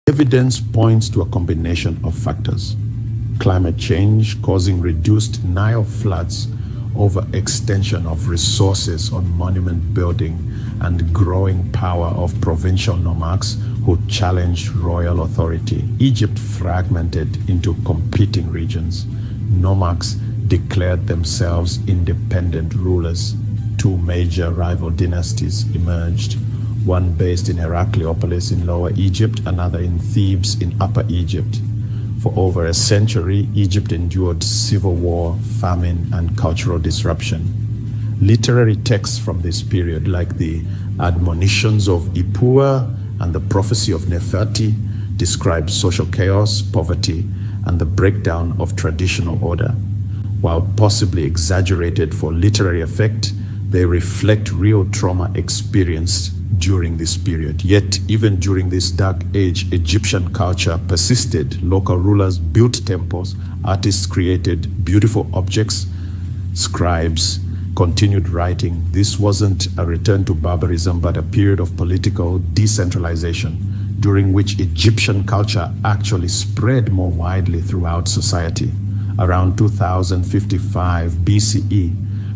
Evidence points to a combination of factors. Climate change causing reduced Nile floods, overextension of resources on monument building, and growing power of provincial nomarchs who challenged royal authority. Egypt fragmented into competing regions. Nomarchs declared themselves independent rulers. Two major rival dynasties emerged, one based in Heracleopolis in Lower Egypt, another in Thebes in Upper Egypt. For over a century, Egypt endured civil war, famine, and cultural disruption. Literary texts from this period, like the Admonitions of Ipuwer and the Prophecy of Neferti, describe social chaos, poverty, and the breakdown of traditional order. While possibly exaggerated for literary effect, they reflect real trauma experienced during this period. Yet, even during this dark age, Egyptian culture persisted. Local rulers built temples, artists created beautiful objects, scribes continued writing. This wasn't a return to barbarism, but a period of political decentralization, during which Egyptian culture actually spread more widely throughout society. Around 2055 BCE,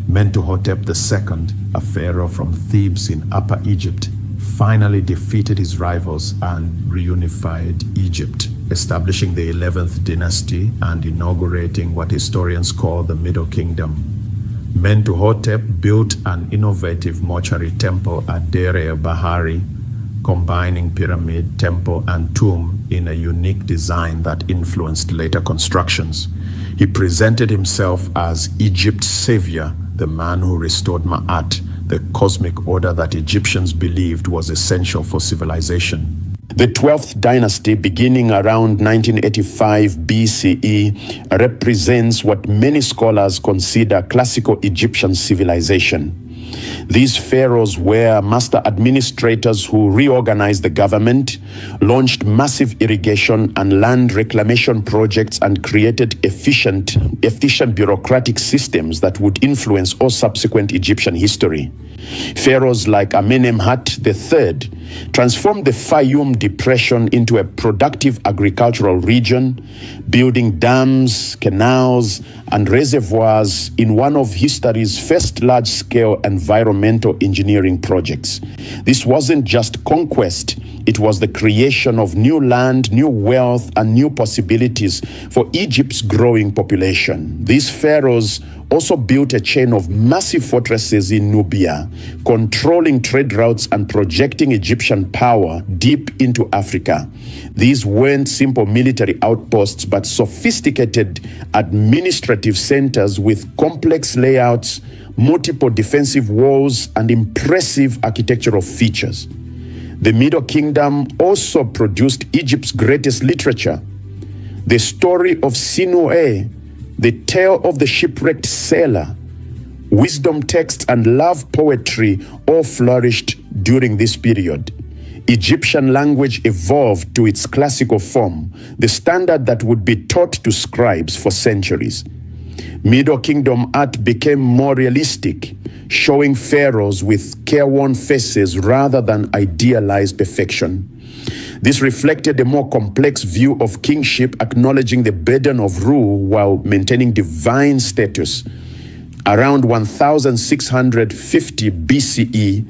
Mentuhotep II, a pharaoh from Thebes in Upper Egypt, finally defeated his rivals and reunified Egypt, establishing the 11th dynasty and inaugurating what historians call the Middle Kingdom. Mentuhotep built an innovative mortuary temple at Deir el-Bahari, combining pyramid, temple, and tomb in a unique design that influenced later constructions. He presented himself as Egypt's savior, the man who restored Ma'at, the cosmic order that Egyptians believed was essential for civilization. The 12th dynasty, beginning around 1985 BCE, represents what many scholars consider classical Egyptian civilization. These pharaohs were master administrators who reorganized the government, launched massive irrigation and land reclamation projects, and created efficient bureaucratic systems that would influence all subsequent Egyptian history. Pharaohs like Amenemhat III transformed the Fayum Depression into a productive agricultural region, building dams, canals, and reservoirs in one of history's first large-scale environmental engineering projects. This wasn't just conquest, it was the creation of new land, new wealth, and new possibilities for Egypt's growing population. These pharaohs also built a chain of massive fortresses in Nubia, controlling trade routes and projecting Egyptian power deep into Africa. These weren't simple military outposts, but sophisticated administrative centers with complex layouts, multiple defensive walls, and impressive architectural features. The Middle Kingdom also produced Egypt's greatest literature. The story of Sinuhe, the tale of the shipwrecked sailor, wisdom texts, and love poetry all flourished during this period. Egyptian language evolved to its classical form, the standard that would be taught to scribes for centuries. Middle Kingdom art became more realistic, showing pharaohs with careworn faces rather than idealized perfection. This reflected a more complex view of kingship, acknowledging the burden of rule while maintaining divine status. Around 1650 BCE,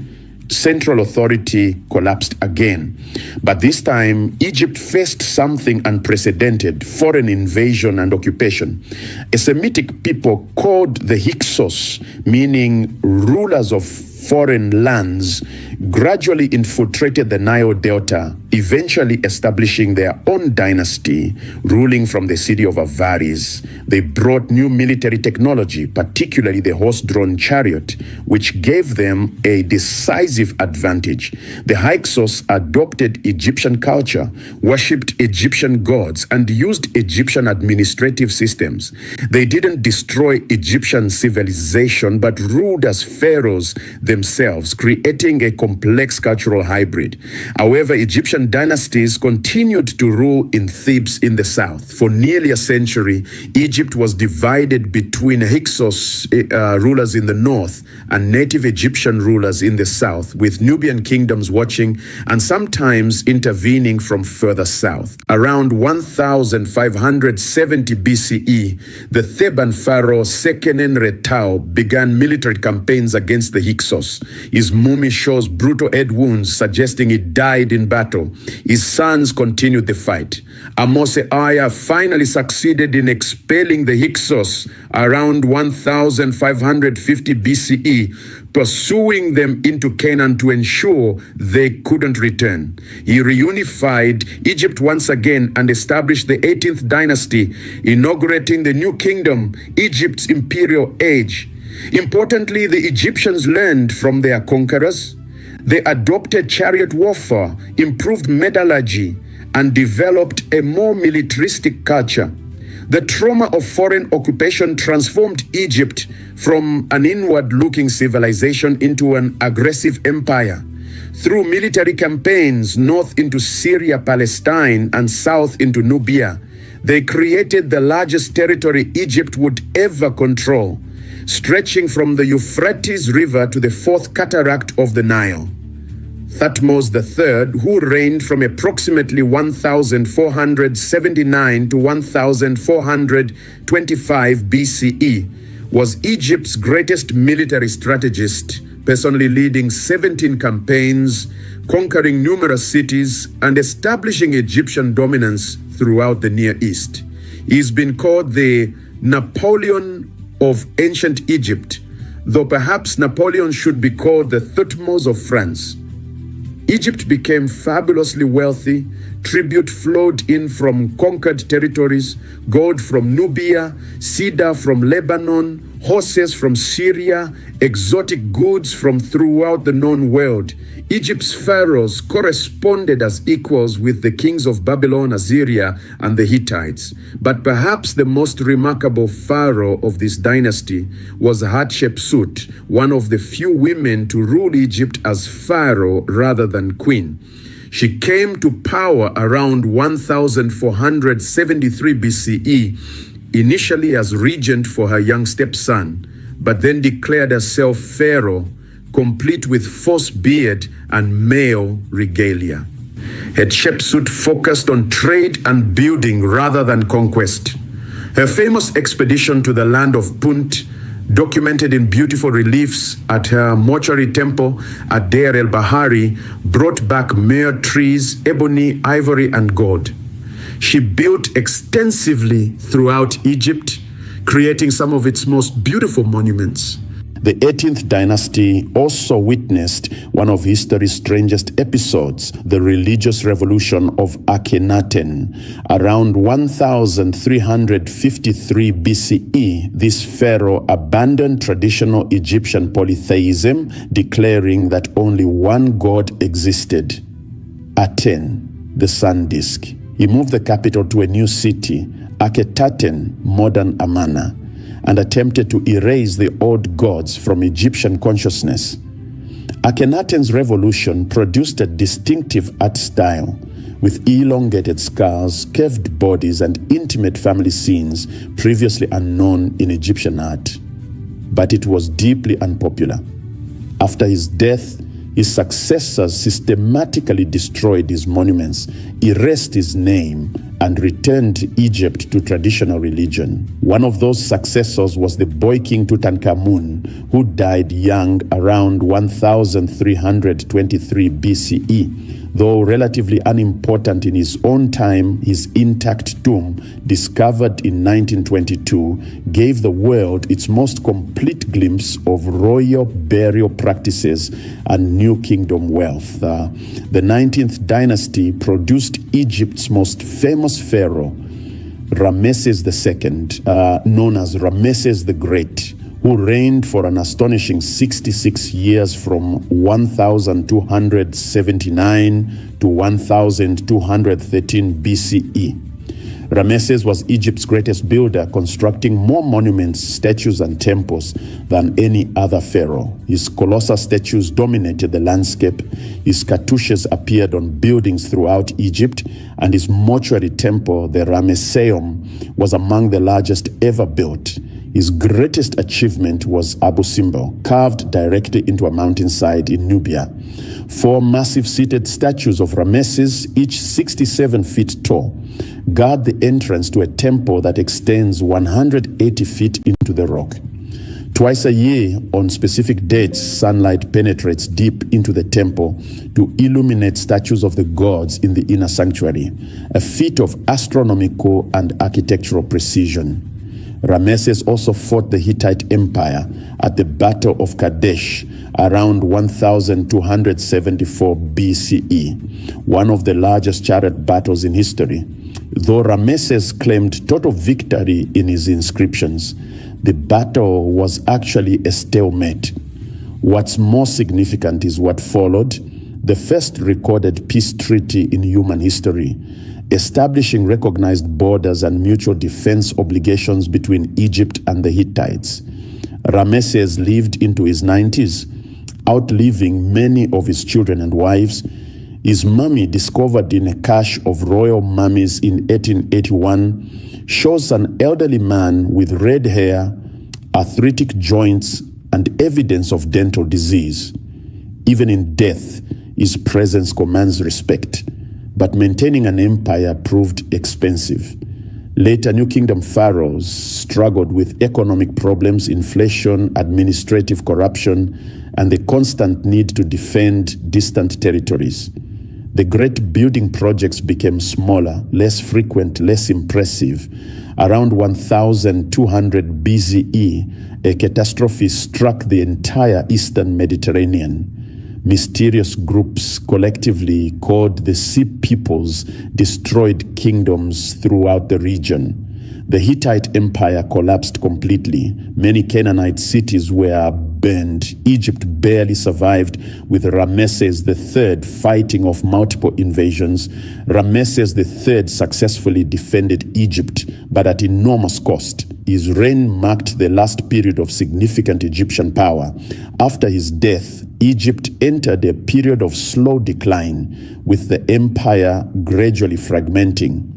central authority collapsed again. But this time, Egypt faced something unprecedented: foreign invasion and occupation. A Semitic people called the Hyksos, meaning rulers of foreign lands, gradually infiltrated the Nile Delta, eventually establishing their own dynasty, ruling from the city of Avaris. They brought new military technology, particularly the horse-drawn chariot, which gave them a decisive advantage. The Hyksos adopted Egyptian culture, worshipped Egyptian gods, and used Egyptian administrative systems. They didn't destroy Egyptian civilization, but ruled as pharaohs themselves, creating a complex cultural hybrid. However, Egyptian dynasties continued to rule in Thebes in the south. For nearly a century, Egypt was divided between Hyksos rulers in the north and native Egyptian rulers in the south, with Nubian kingdoms watching and sometimes intervening from further south. Around 1570 BCE, the Theban pharaoh Sekhenen-Retau began military campaigns against the Hyksos. His mummy shows brutal head wounds, suggesting he died in battle. His sons continued the fight. Amos-Aya finally succeeded in expelling the Hyksos around 1550 BCE, pursuing them into Canaan to ensure they couldn't return. He reunified Egypt once again and established the 18th dynasty, inaugurating the new kingdom, Egypt's Imperial age. Importantly, the Egyptians learned from their conquerors. They adopted chariot warfare, improved metallurgy, and developed a more militaristic culture. The trauma of foreign occupation transformed Egypt from an inward-looking civilization into an aggressive empire. Through military campaigns north into Syria, Palestine, and south into Nubia, they created the largest territory Egypt would ever control, stretching from the Euphrates River to the fourth cataract of the Nile. Thutmose III, who reigned from approximately 1479 to 1425 BCE, was Egypt's greatest military strategist, personally leading 17 campaigns, conquering numerous cities, and establishing Egyptian dominance throughout the Near East. He's been called the Napoleon of ancient Egypt, though perhaps Napoleon should be called the Thutmose of France. Egypt became fabulously wealthy. Tribute flowed in from conquered territories, gold from Nubia, cedar from Lebanon, horses from Syria, exotic goods from throughout the known world. Egypt's pharaohs corresponded as equals with the kings of Babylon, Assyria, and the Hittites. But perhaps the most remarkable pharaoh of this dynasty was Hatshepsut, one of the few women to rule Egypt as pharaoh rather than queen. She came to power around 1473 BCE, initially as regent for her young stepson, but then declared herself pharaoh, complete with false beard and male regalia. Hatshepsut focused on trade and building rather than conquest. Her famous expedition to the land of Punt, documented in beautiful reliefs at her mortuary temple at Deir el-Bahari, brought back myrrh trees, ebony, ivory, and gold. She built extensively throughout Egypt, creating some of its most beautiful monuments. The 18th dynasty also witnessed one of history's strangest episodes, the religious revolution of Akhenaten. Around 1353 BCE, this pharaoh abandoned traditional Egyptian polytheism, declaring that only one god existed, Aten, the sun disk. He moved the capital to a new city, Akhetaten, modern Amarna, and attempted to erase the old gods from Egyptian consciousness. Akhenaten's revolution produced a distinctive art style, with elongated skulls, curved bodies, and intimate family scenes previously unknown in Egyptian art. But it was deeply unpopular. After his death, his successors systematically destroyed his monuments, erased his name, and returned Egypt to traditional religion. One of those successors was the boy king Tutankhamun, who died young around 1323 BCE. Though relatively unimportant in his own time, his intact tomb, discovered in 1922, gave the world its most complete glimpse of royal burial practices and New Kingdom wealth. The 19th dynasty produced Egypt's most famous pharaoh, Ramesses II, known as Ramesses the Great, who reigned for an astonishing 66 years from 1279 to 1213 BCE. Ramesses was Egypt's greatest builder, constructing more monuments, statues, and temples than any other pharaoh. His colossal statues dominated the landscape. His cartouches appeared on buildings throughout Egypt, and his mortuary temple, the Ramesseum, was among the largest ever built. His greatest achievement was Abu Simbel, carved directly into a mountainside in Nubia. 4 massive seated statues of Ramesses, each 67 feet tall, guard the entrance to a temple that extends 180 feet into the rock. Twice a year, on specific dates, sunlight penetrates deep into the temple to illuminate statues of the gods in the inner sanctuary, a feat of astronomical and architectural precision. Ramesses also fought the Hittite Empire at the Battle of Kadesh around 1274 BCE, one of the largest chariot battles in history. Though Ramesses claimed total victory in his inscriptions, the battle was actually a stalemate. What's more significant is what followed, the first recorded peace treaty in human history, establishing recognized borders and mutual defense obligations between Egypt and the Hittites. Ramesses lived into his 90s, outliving many of his children and wives. His mummy, discovered in a cache of royal mummies in 1881, shows an elderly man with red hair, arthritic joints, and evidence of dental disease. Even in death, his presence commands respect. But maintaining an empire proved expensive. Later, New Kingdom pharaohs struggled with economic problems, inflation, administrative corruption, and the constant need to defend distant territories. The great building projects became smaller, less frequent, less impressive. Around 1200 BCE, a catastrophe struck the entire eastern Mediterranean. Mysterious groups, collectively called the Sea Peoples, destroyed kingdoms throughout the region. The Hittite Empire collapsed completely. Many Canaanite cities were burned. Egypt barely survived, with Ramesses III fighting off multiple invasions. Ramesses III successfully defended Egypt, but at enormous cost. His reign marked the last period of significant Egyptian power. After his death, Egypt entered a period of slow decline, with the empire gradually fragmenting.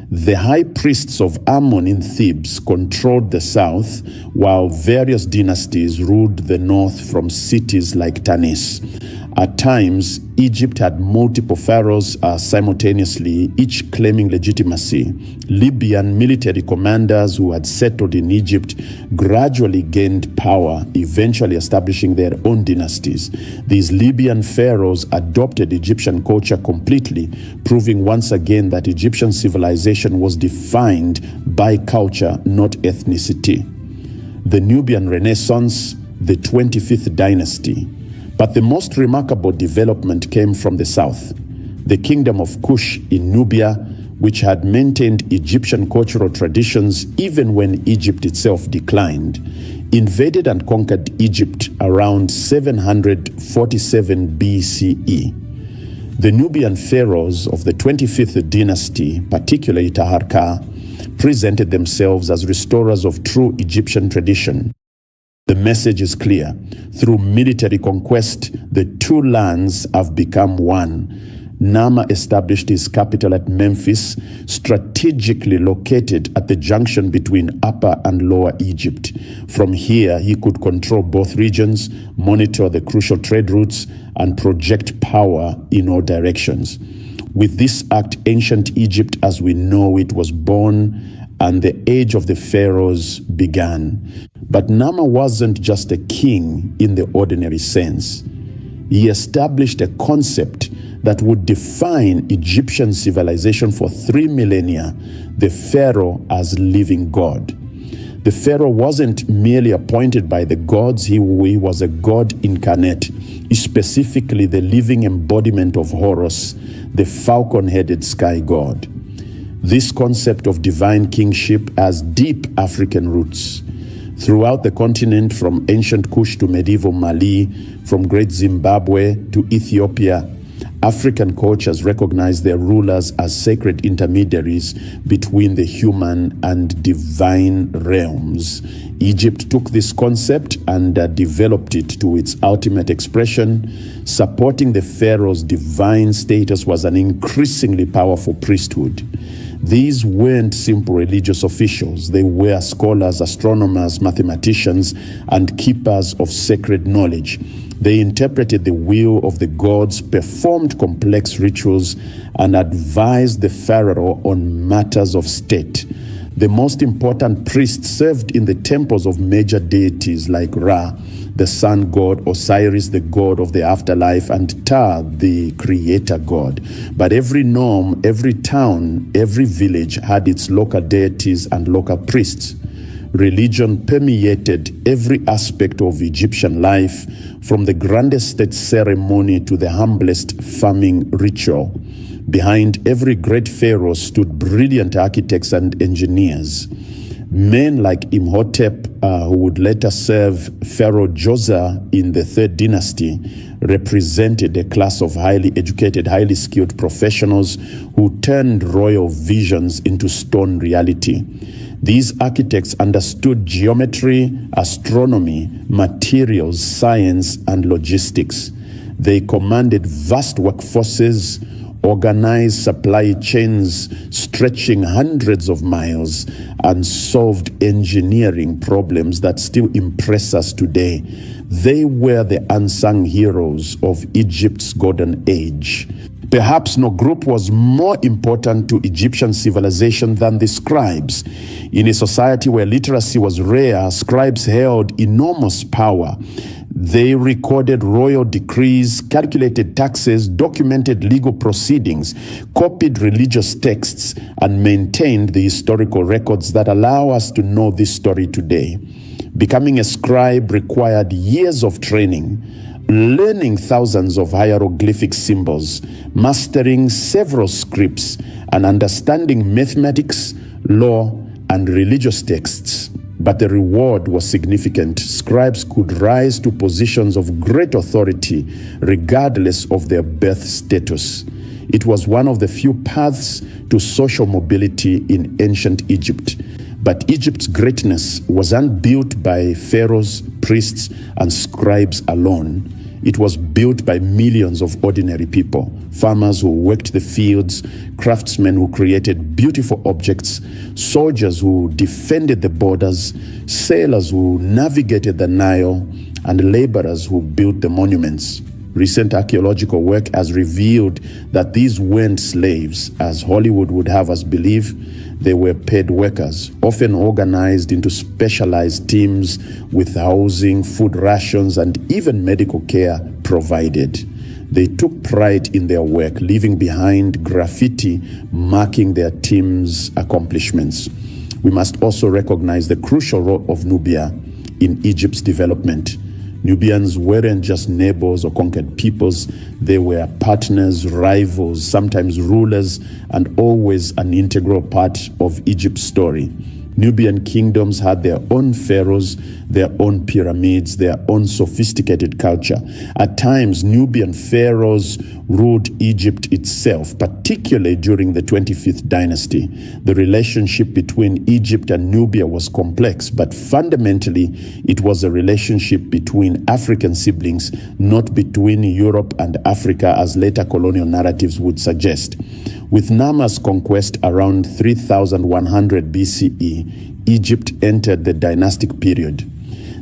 The high priests of Ammon in Thebes controlled the south, while various dynasties ruled the north from cities like Tanis. At times, Egypt had multiple pharaohs simultaneously, each claiming legitimacy. Libyan military commanders who had settled in Egypt gradually gained power, eventually establishing their own dynasties. These Libyan pharaohs adopted Egyptian culture completely, proving once again that Egyptian civilization was defined by culture, not ethnicity. The Nubian Renaissance, the 25th dynasty. But the most remarkable development came from the south. The kingdom of Kush in Nubia, which had maintained Egyptian cultural traditions even when Egypt itself declined, invaded and conquered Egypt around 747 BCE. The Nubian pharaohs of the 25th dynasty, particularly Taharqa, presented themselves as restorers of true Egyptian tradition. The message is clear. Through military conquest, the two lands have become one. Nama established his capital at Memphis, strategically located at the junction between Upper and Lower Egypt. From here, he could control both regions, monitor the crucial trade routes, and project power in all directions. With this act, ancient Egypt as we know it was born, and the age of the pharaohs began. But Nama wasn't just a king in the ordinary sense. He established a concept that would define Egyptian civilization for 3 millennia, the pharaoh as living God. The pharaoh wasn't merely appointed by the gods, he was a god incarnate, specifically the living embodiment of Horus, the falcon-headed sky god. This concept of divine kingship has deep African roots. Throughout the continent, from ancient Kush to medieval Mali, from great Zimbabwe to Ethiopia, African cultures recognized their rulers as sacred intermediaries between the human and divine realms. Egypt took this concept and developed it to its ultimate expression. Supporting the pharaoh's divine status was an increasingly powerful priesthood. These weren't simple religious officials. They were scholars, astronomers, mathematicians, and keepers of sacred knowledge. They interpreted the will of the gods, performed complex rituals, and advised the pharaoh on matters of state. The most important priests served in the temples of major deities like Ra, the sun god, Osiris, the god of the afterlife, and Ta, the creator god. But every nome, every town, every village had its local deities and local priests. Religion permeated every aspect of Egyptian life, from the grandest state ceremony to the humblest farming ritual. Behind every great pharaoh stood brilliant architects and engineers. Men like Imhotep, who would later serve Pharaoh Djoser in the Third Dynasty, represented a class of highly educated, highly skilled professionals who turned royal visions into stone reality. These architects understood geometry, astronomy, materials, science, and logistics. They commanded vast workforces, organized supply chains stretching hundreds of miles, and solved engineering problems that still impress us today. They were the unsung heroes of Egypt's golden age. Perhaps no group was more important to Egyptian civilization than the scribes. In a society where literacy was rare, scribes held enormous power. They recorded royal decrees, calculated taxes, documented legal proceedings, copied religious texts, and maintained the historical records that allow us to know this story today. Becoming a scribe required years of training, learning thousands of hieroglyphic symbols, mastering several scripts, and understanding mathematics, law, and religious texts. But the reward was significant. Scribes could rise to positions of great authority regardless of their birth status. It was one of the few paths to social mobility in ancient Egypt. But Egypt's greatness wasn't built by pharaohs, priests, and scribes alone. It was built by millions of ordinary people, farmers who worked the fields, craftsmen who created beautiful objects, soldiers who defended the borders, sailors who navigated the Nile, and laborers who built the monuments. Recent archaeological work has revealed that these weren't slaves, as Hollywood would have us believe. They were paid workers, often organized into specialized teams with housing, food rations, and even medical care provided. They took pride in their work, leaving behind graffiti marking their team's accomplishments. We must also recognize the crucial role of Nubia in Egypt's development. Nubians weren't just neighbors or conquered peoples. They were partners, rivals, sometimes rulers, and always an integral part of Egypt's story. Nubian kingdoms had their own pharaohs, their own pyramids, their own sophisticated culture. At times, Nubian pharaohs ruled Egypt itself, particularly during the 25th dynasty. The relationship between Egypt and Nubia was complex, but fundamentally, it was a relationship between African siblings, not between Europe and Africa, as later colonial narratives would suggest. With Nama's conquest around 3100 BCE, Egypt entered the dynastic period.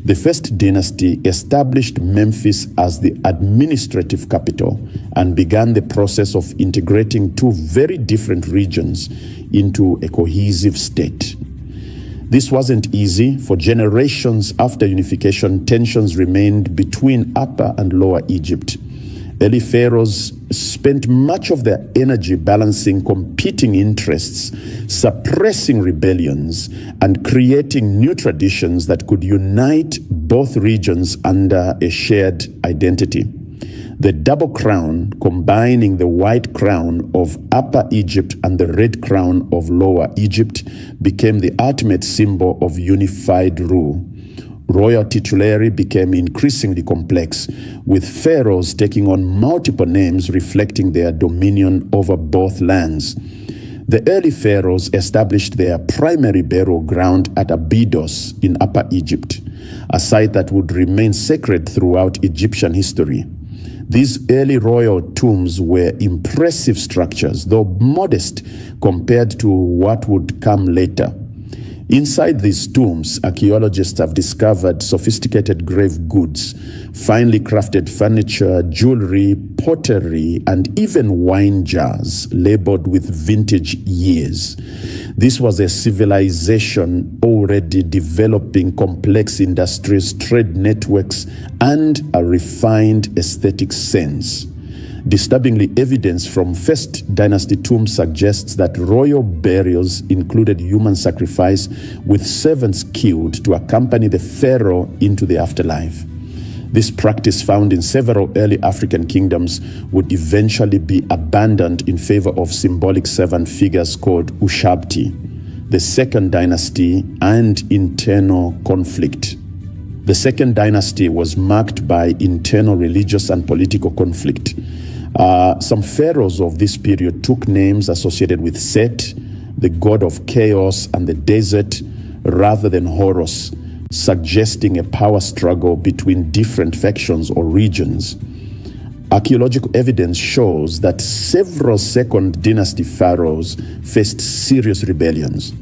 The first dynasty established Memphis as the administrative capital and began the process of integrating two very different regions into a cohesive state. This wasn't easy. For generations after unification, tensions remained between Upper and Lower Egypt. Early pharaohs spent much of their energy balancing competing interests, suppressing rebellions, and creating new traditions that could unite both regions under a shared identity. The double crown, combining the white crown of Upper Egypt and the red crown of Lower Egypt, became the ultimate symbol of unified rule. Royal titulary became increasingly complex, with pharaohs taking on multiple names reflecting their dominion over both lands. The early pharaohs established their primary burial ground at Abydos in Upper Egypt, a site that would remain sacred throughout Egyptian history. These early royal tombs were impressive structures, though modest compared to what would come later. Inside these tombs, archaeologists have discovered sophisticated grave goods, finely crafted furniture, jewelry, pottery, and even wine jars labeled with vintage years. This was a civilization already developing complex industries, trade networks, and a refined aesthetic sense. Disturbingly, evidence from First Dynasty tombs suggests that royal burials included human sacrifice, with servants killed to accompany the pharaoh into the afterlife. This practice, found in several early African kingdoms, would eventually be abandoned in favor of symbolic servant figures called Ushabti. The Second Dynasty and internal conflict. The Second Dynasty was marked by internal religious and political conflict. Some pharaohs of this period took names associated with Set, the god of chaos and the desert, rather than Horus, suggesting a power struggle between different factions or regions. Archaeological evidence shows that several Second Dynasty pharaohs faced serious rebellions.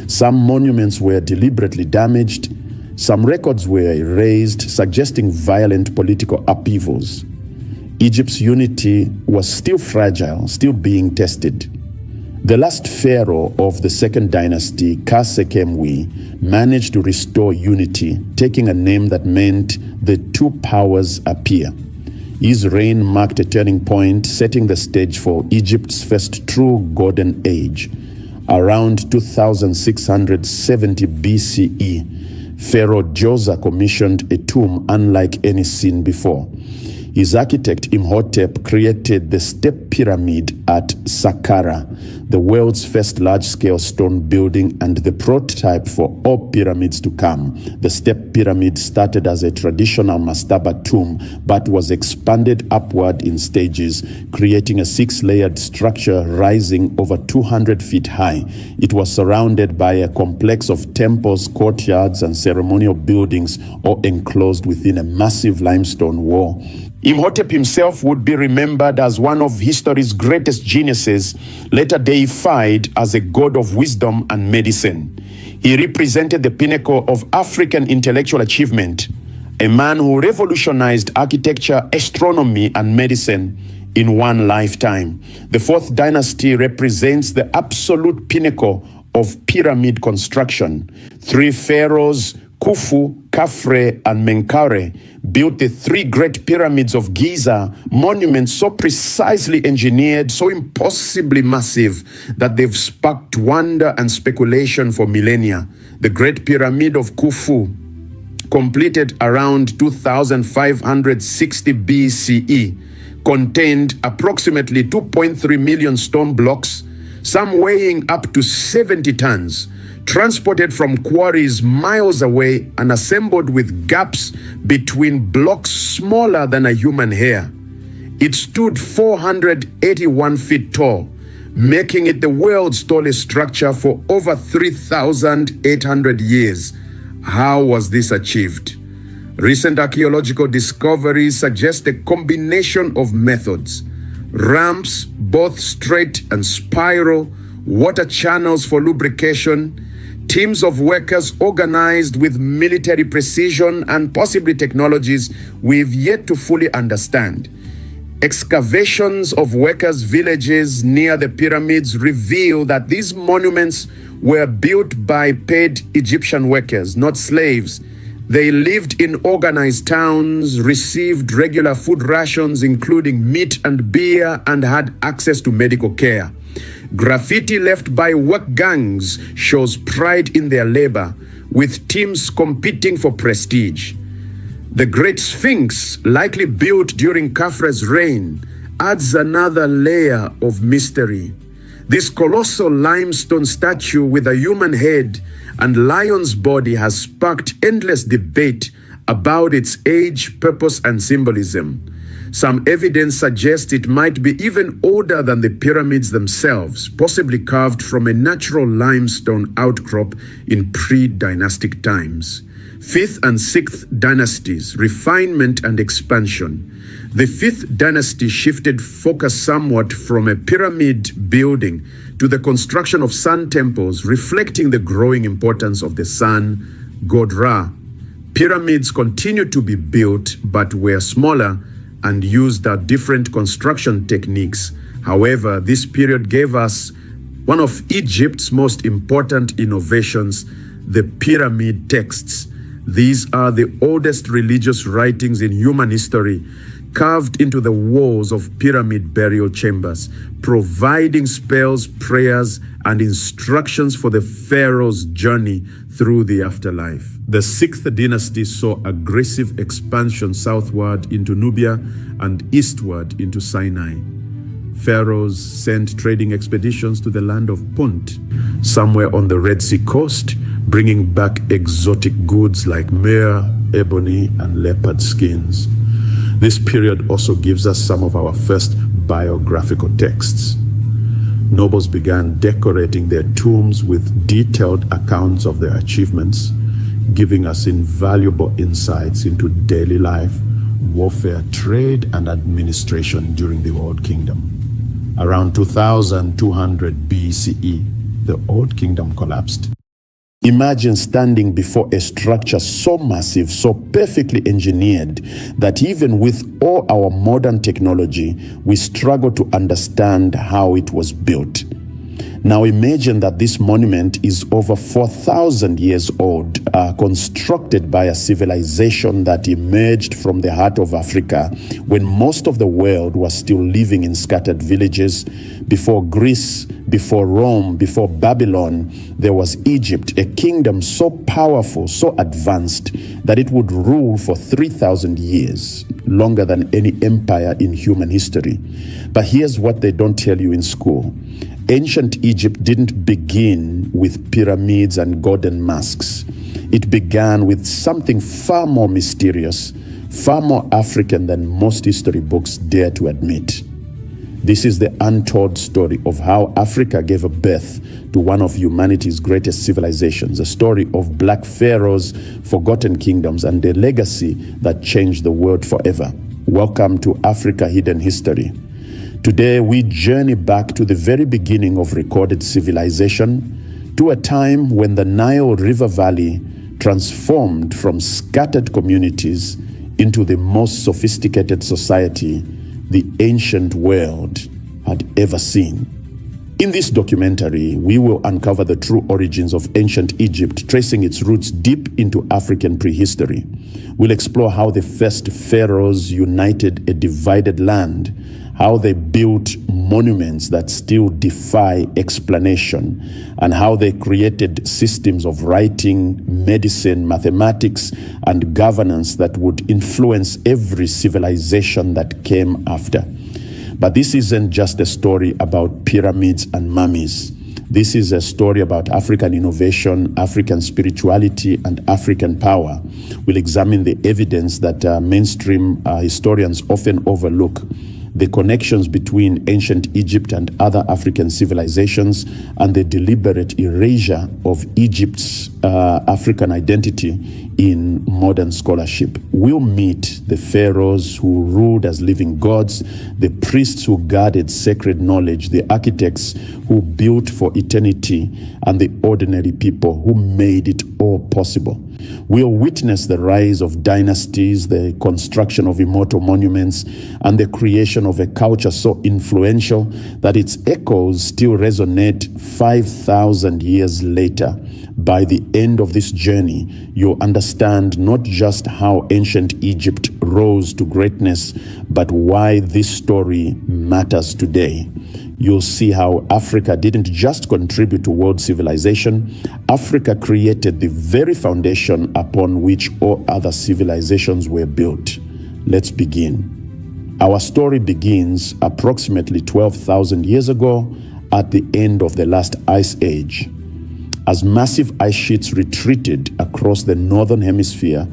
Some monuments were deliberately damaged. Some records were erased, suggesting violent political upheavals. Egypt's unity was still fragile, still being tested. The last pharaoh of the Second Dynasty, Khasekemwy, managed to restore unity, taking a name that meant the two powers appear. His reign marked a turning point, setting the stage for Egypt's first true golden age. Around 2670 BCE, Pharaoh Djoser commissioned a tomb unlike any seen before. His architect Imhotep created the Step Pyramid at Saqqara, the world's first large-scale stone building and the prototype for all pyramids to come. The Step Pyramid started as a traditional mastaba tomb but was expanded upward in stages, creating a 6-layered structure rising over 200 feet high. It was surrounded by a complex of temples, courtyards, and ceremonial buildings, all enclosed within a massive limestone wall. Imhotep himself would be remembered as one of history's greatest geniuses, later deified as a god of wisdom and medicine. He represented the pinnacle of African intellectual achievement, a man who revolutionized architecture, astronomy, and medicine in one lifetime. The Fourth Dynasty represents the absolute pinnacle of pyramid construction. 3 pharaohs, Khufu, Khafre, and Menkaure, built the 3 great pyramids of Giza, monuments so precisely engineered, so impossibly massive, that they've sparked wonder and speculation for millennia. The Great Pyramid of Khufu, completed around 2560 BCE, contained approximately 2.3 million stone blocks, some weighing up to 70 tons, transported from quarries miles away and assembled with gaps between blocks smaller than a human hair. It stood 481 feet tall, making it the world's tallest structure for over 3,800 years. How was this achieved? Recent archaeological discoveries suggest a combination of methods: ramps, both straight and spiral, water channels for lubrication, teams of workers organized with military precision, and possibly technologies we've yet to fully understand. Excavations of workers' villages near the pyramids reveal that these monuments were built by paid Egyptian workers, not slaves. They lived in organized towns, received regular food rations, including meat and beer, and had access to medical care. Graffiti left by work gangs shows pride in their labor, with teams competing for prestige. The Great Sphinx, likely built during Khafre's reign, adds another layer of mystery. This colossal limestone statue with a human head and lion's body has sparked endless debate about its age, purpose, and symbolism. Some evidence suggests it might be even older than the pyramids themselves, possibly carved from a natural limestone outcrop in pre-dynastic times. 5th and 6th dynasties, refinement and expansion. The 5th dynasty shifted focus somewhat from a pyramid building to the construction of sun temples, reflecting the growing importance of the sun god Ra. Pyramids continued to be built, but were smaller and used different construction techniques. However, this period gave us one of Egypt's most important innovations, the pyramid texts. These are the oldest religious writings in human history, carved into the walls of pyramid burial chambers, providing spells, prayers, and instructions for the pharaoh's journey through the afterlife. The 6th dynasty saw aggressive expansion southward into Nubia and eastward into Sinai. Pharaohs sent trading expeditions to the land of Punt, somewhere on the Red Sea coast, bringing back exotic goods like myrrh, ebony, and leopard skins. This period also gives us some of our first biographical texts. Nobles began decorating their tombs with detailed accounts of their achievements, giving us invaluable insights into daily life, warfare, trade, and administration during the Old Kingdom. Around 2200 BCE, the Old Kingdom collapsed. Imagine standing before a structure so massive, so perfectly engineered, that even with all our modern technology, we struggle to understand how it was built. Now imagine that this monument is over 4,000 years old, constructed by a civilization that emerged from the heart of Africa when most of the world was still living in scattered villages. Before Greece, before Rome, before Babylon, there was Egypt, a kingdom so powerful, so advanced, that it would rule for 3,000 years, longer than any empire in human history. But here's what they don't tell you in school. Ancient Egypt didn't begin with pyramids and golden masks. It began with something far more mysterious, far more African than most history books dare to admit. This is the untold story of how Africa gave a birth to one of humanity's greatest civilizations, a story of Black Pharaohs, forgotten kingdoms, and a legacy that changed the world forever. Welcome to Africa Hidden History. Today, we journey back to the very beginning of recorded civilization, to a time when the Nile River Valley transformed from scattered communities into the most sophisticated society the ancient world had ever seen. In this documentary, we will uncover the true origins of ancient Egypt, tracing its roots deep into African prehistory. We'll explore how the first pharaohs united a divided land, how they built monuments that still defy explanation, and how they created systems of writing, medicine, mathematics, and governance that would influence every civilization that came after. But this isn't just a story about pyramids and mummies. This is a story about African innovation, African spirituality, and African power. We'll examine the evidence that mainstream historians often overlook, the connections between ancient Egypt and other African civilizations, and the deliberate erasure of Egypt's African identity in modern scholarship. We'll meet the pharaohs who ruled as living gods, the priests who guarded sacred knowledge, the architects who built for eternity, and the ordinary people who made it all possible. We'll witness the rise of dynasties, the construction of immortal monuments, and the creation of a culture so influential that its echoes still resonate 5,000 years later. By the end of this journey, you'll understand not just how ancient Egypt rose to greatness, but why this story matters today. You'll see how Africa didn't just contribute to world civilization. Africa created the very foundation upon which all other civilizations were built. Let's begin. Our story begins approximately 12,000 years ago, at the end of the last ice age. As massive ice sheets retreated across the northern hemisphere,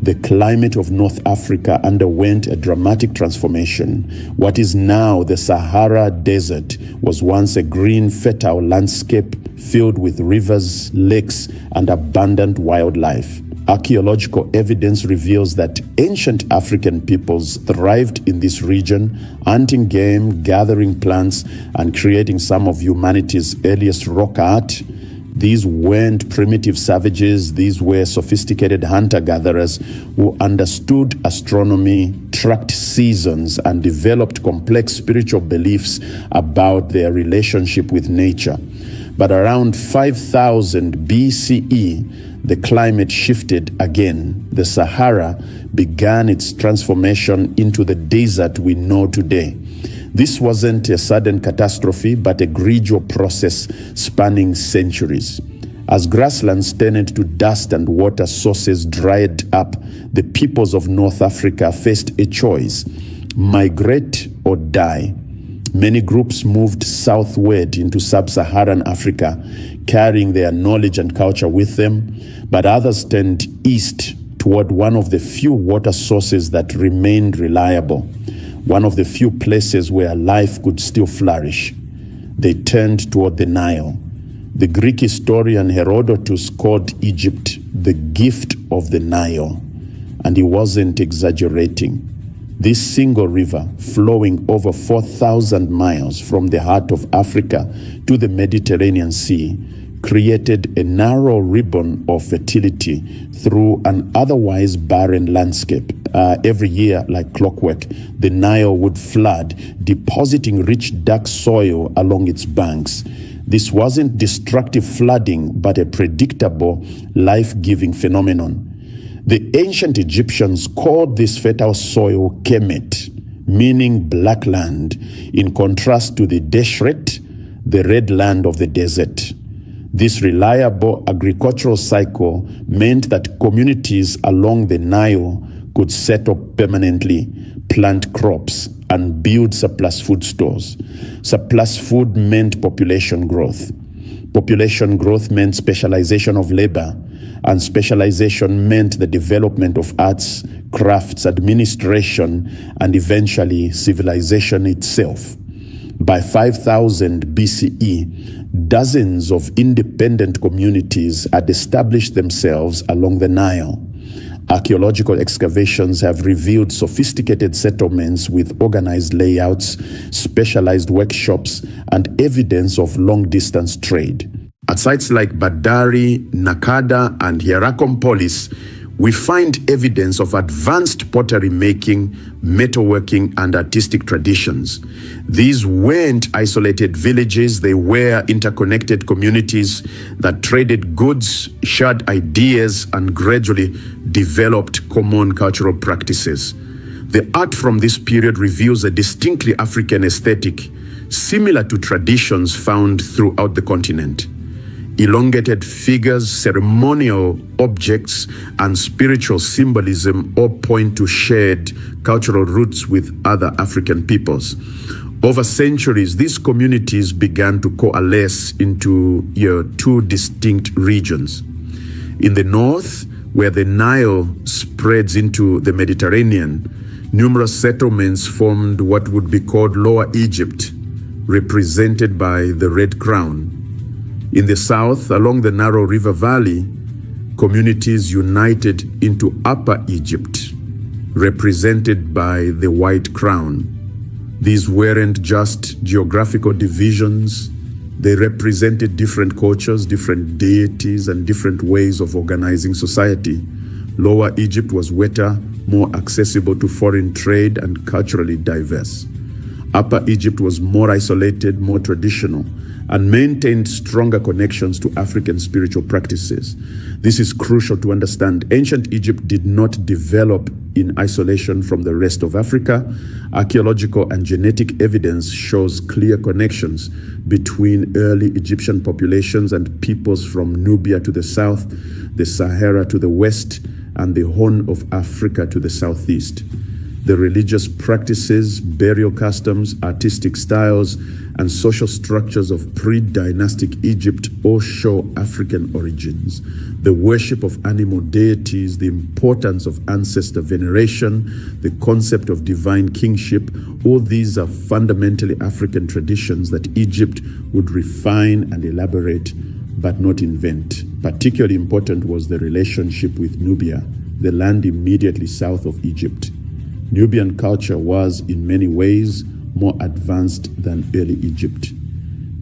the climate of North Africa underwent a dramatic transformation. What is now the Sahara Desert was once a green, fertile landscape filled with rivers, lakes, and abundant wildlife. Archaeological evidence reveals that ancient African peoples thrived in this region, hunting game, gathering plants, and creating some of humanity's earliest rock art. These weren't primitive savages, these were sophisticated hunter-gatherers who understood astronomy, tracked seasons, and developed complex spiritual beliefs about their relationship with nature. But around 5000 BCE, the climate shifted again. The Sahara began its transformation into the desert we know today. This wasn't a sudden catastrophe, but a gradual process spanning centuries. As grasslands turned to dust and water sources dried up, the peoples of North Africa faced a choice: migrate or die. Many groups moved southward into sub-Saharan Africa, carrying their knowledge and culture with them, but others turned east toward one of the few water sources that remained reliable, one of the few places where life could still flourish. They turned toward the Nile. The Greek historian Herodotus called Egypt the gift of the Nile, and he wasn't exaggerating. This single river, flowing over 4,000 miles from the heart of Africa to the Mediterranean Sea, created a narrow ribbon of fertility through an otherwise barren landscape. Every year, like clockwork, the Nile would flood, depositing rich dark soil along its banks. This wasn't destructive flooding, but a predictable, life-giving phenomenon. The ancient Egyptians called this fertile soil Kemet, meaning black land, in contrast to the Deshret, the red land of the desert. This reliable agricultural cycle meant that communities along the Nile could settle permanently, plant crops, and build surplus food stores. Surplus food meant population growth. Population growth meant specialization of labor, and specialization meant the development of arts, crafts, administration, and eventually civilization itself. By 5000 BCE, dozens of independent communities had established themselves along the Nile. Archaeological excavations have revealed sophisticated settlements with organized layouts, specialized workshops, and evidence of long-distance trade. At sites like Badari, Nakada, and Hierakonpolis, we find evidence of advanced pottery making, metalworking, and artistic traditions. These weren't isolated villages, they were interconnected communities that traded goods, shared ideas, and gradually developed common cultural practices. The art from this period reveals a distinctly African aesthetic, similar to traditions found throughout the continent. Elongated figures, ceremonial objects, and spiritual symbolism all point to shared cultural roots with other African peoples. Over centuries, these communities began to coalesce into two distinct regions. In the north, where the Nile spreads into the Mediterranean, numerous settlements formed what would be called Lower Egypt, represented by the Red Crown. In the south, along the narrow river valley, communities united into Upper Egypt, represented by the White Crown. These weren't just geographical divisions. They represented different cultures, different deities, and different ways of organizing society. Lower Egypt was wetter, more accessible to foreign trade, and culturally diverse. Upper Egypt was more isolated, more traditional, and maintained stronger connections to African spiritual practices. This is crucial to understand. Ancient Egypt did not develop in isolation from the rest of Africa. Archaeological and genetic evidence shows clear connections between early Egyptian populations and peoples from Nubia to the south, the Sahara to the west, and the Horn of Africa to the southeast. The religious practices, burial customs, artistic styles, and social structures of pre-dynastic Egypt all show African origins. The worship of animal deities, the importance of ancestor veneration, the concept of divine kingship, all these are fundamentally African traditions that Egypt would refine and elaborate, but not invent. Particularly important was the relationship with Nubia, the land immediately south of Egypt. Nubian culture was, in many ways, more advanced than early Egypt.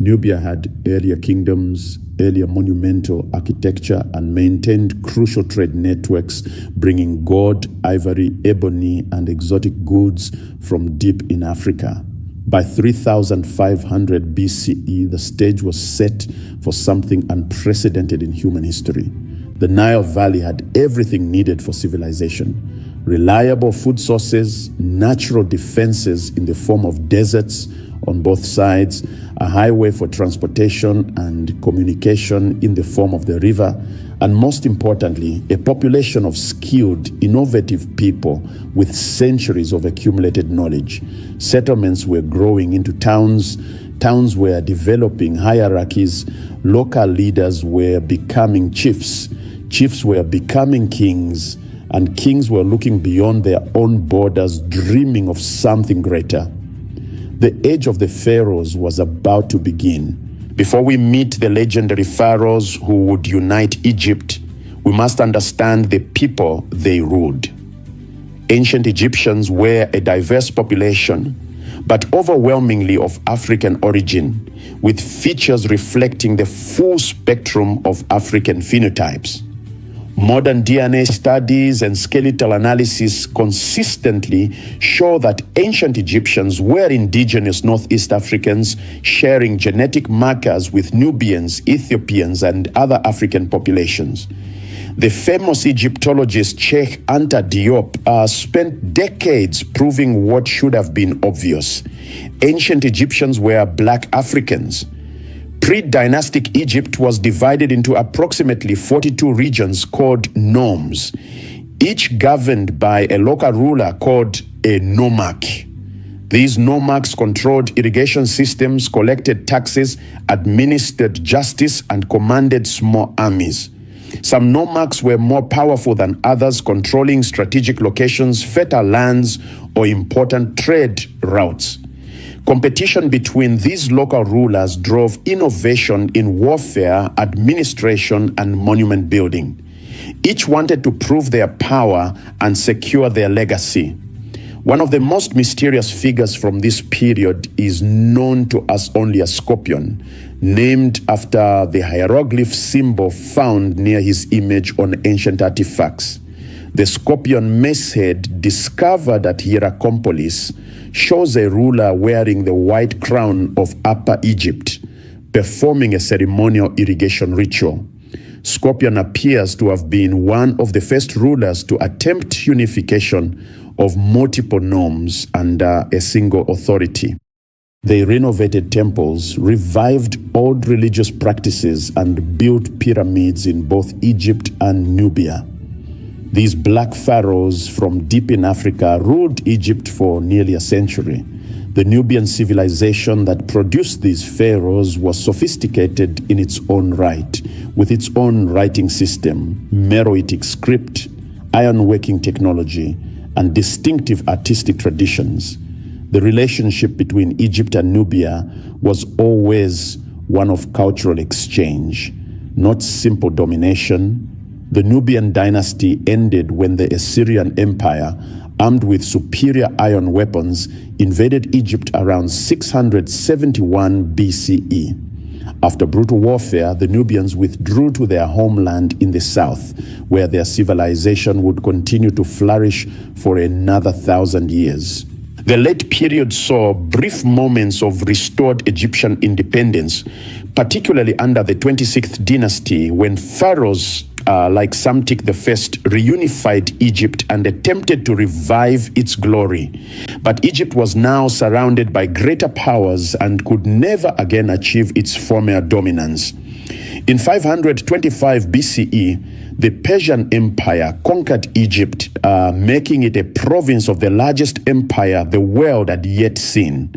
Nubia had earlier kingdoms, earlier monumental architecture, and maintained crucial trade networks, bringing gold, ivory, ebony, and exotic goods from deep in Africa. By 3500 BCE, the stage was set for something unprecedented in human history. The Nile Valley had everything needed for civilization. Reliable food sources, natural defenses in the form of deserts on both sides, a highway for transportation and communication in the form of the river, and most importantly, a population of skilled, innovative people with centuries of accumulated knowledge. Settlements were growing into towns, towns were developing hierarchies, local leaders were becoming chiefs, chiefs were becoming kings, and kings were looking beyond their own borders, dreaming of something greater. The age of the pharaohs was about to begin. Before we meet the legendary pharaohs who would unite Egypt, we must understand the people they ruled. Ancient Egyptians were a diverse population, but overwhelmingly of African origin, with features reflecting the full spectrum of African phenotypes. Modern DNA studies and skeletal analysis consistently show that ancient Egyptians were indigenous Northeast Africans sharing genetic markers with Nubians, Ethiopians, and other African populations. The famous Egyptologist Sheikh Anta Diop spent decades proving what should have been obvious. Ancient Egyptians were Black Africans. Pre-dynastic Egypt was divided into approximately 42 regions called nomes, each governed by a local ruler called a nomarch. These nomarchs controlled irrigation systems, collected taxes, administered justice, and commanded small armies. Some nomarchs were more powerful than others, controlling strategic locations, fertile lands, or important trade routes. Competition between these local rulers drove innovation in warfare, administration, and monument building. Each wanted to prove their power and secure their legacy. One of the most mysterious figures from this period is known to us only as Scorpion, named after the hieroglyph symbol found near his image on ancient artifacts. The scorpion mace head discovered at Hierakonpolis shows a ruler wearing the white crown of Upper Egypt, performing a ceremonial irrigation ritual. Scorpion appears to have been one of the first rulers to attempt unification of multiple nomes under a single authority. They renovated temples, revived old religious practices, and built pyramids in both Egypt and Nubia. These Black Pharaohs from deep in Africa ruled Egypt for nearly a century. The Nubian civilization that produced these pharaohs was sophisticated in its own right, with its own writing system, Meroitic script, ironworking technology, and distinctive artistic traditions. The relationship between Egypt and Nubia was always one of cultural exchange, not simple domination. The Nubian dynasty ended when the Assyrian Empire, armed with superior iron weapons, invaded Egypt around 671 BCE. After brutal warfare, the Nubians withdrew to their homeland in the south, where their civilization would continue to flourish for another 1,000 years. The late period saw brief moments of restored Egyptian independence, particularly under the 26th dynasty, when pharaohs like Psamtik I reunified Egypt and attempted to revive its glory. But Egypt was now surrounded by greater powers and could never again achieve its former dominance. In 525 BCE, the Persian Empire conquered Egypt, making it a province of the largest empire the world had yet seen.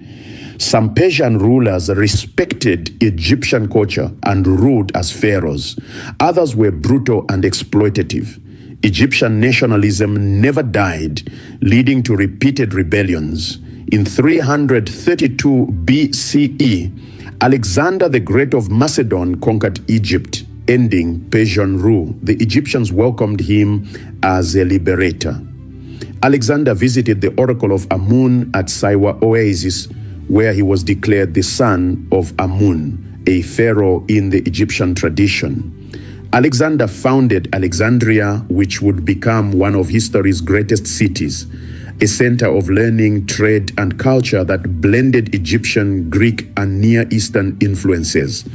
Some Persian rulers respected Egyptian culture and ruled as pharaohs. Others were brutal and exploitative. Egyptian nationalism never died, leading to repeated rebellions. In 332 BCE, Alexander the Great of Macedon conquered Egypt, ending Persian rule. The Egyptians welcomed him as a liberator. Alexander visited the oracle of Amun at Siwa Oasis, where he was declared the son of Amun, a pharaoh in the Egyptian tradition. Alexander founded Alexandria, which would become one of history's greatest cities, a center of learning, trade, and culture that blended Egyptian, Greek, and Near Eastern influences.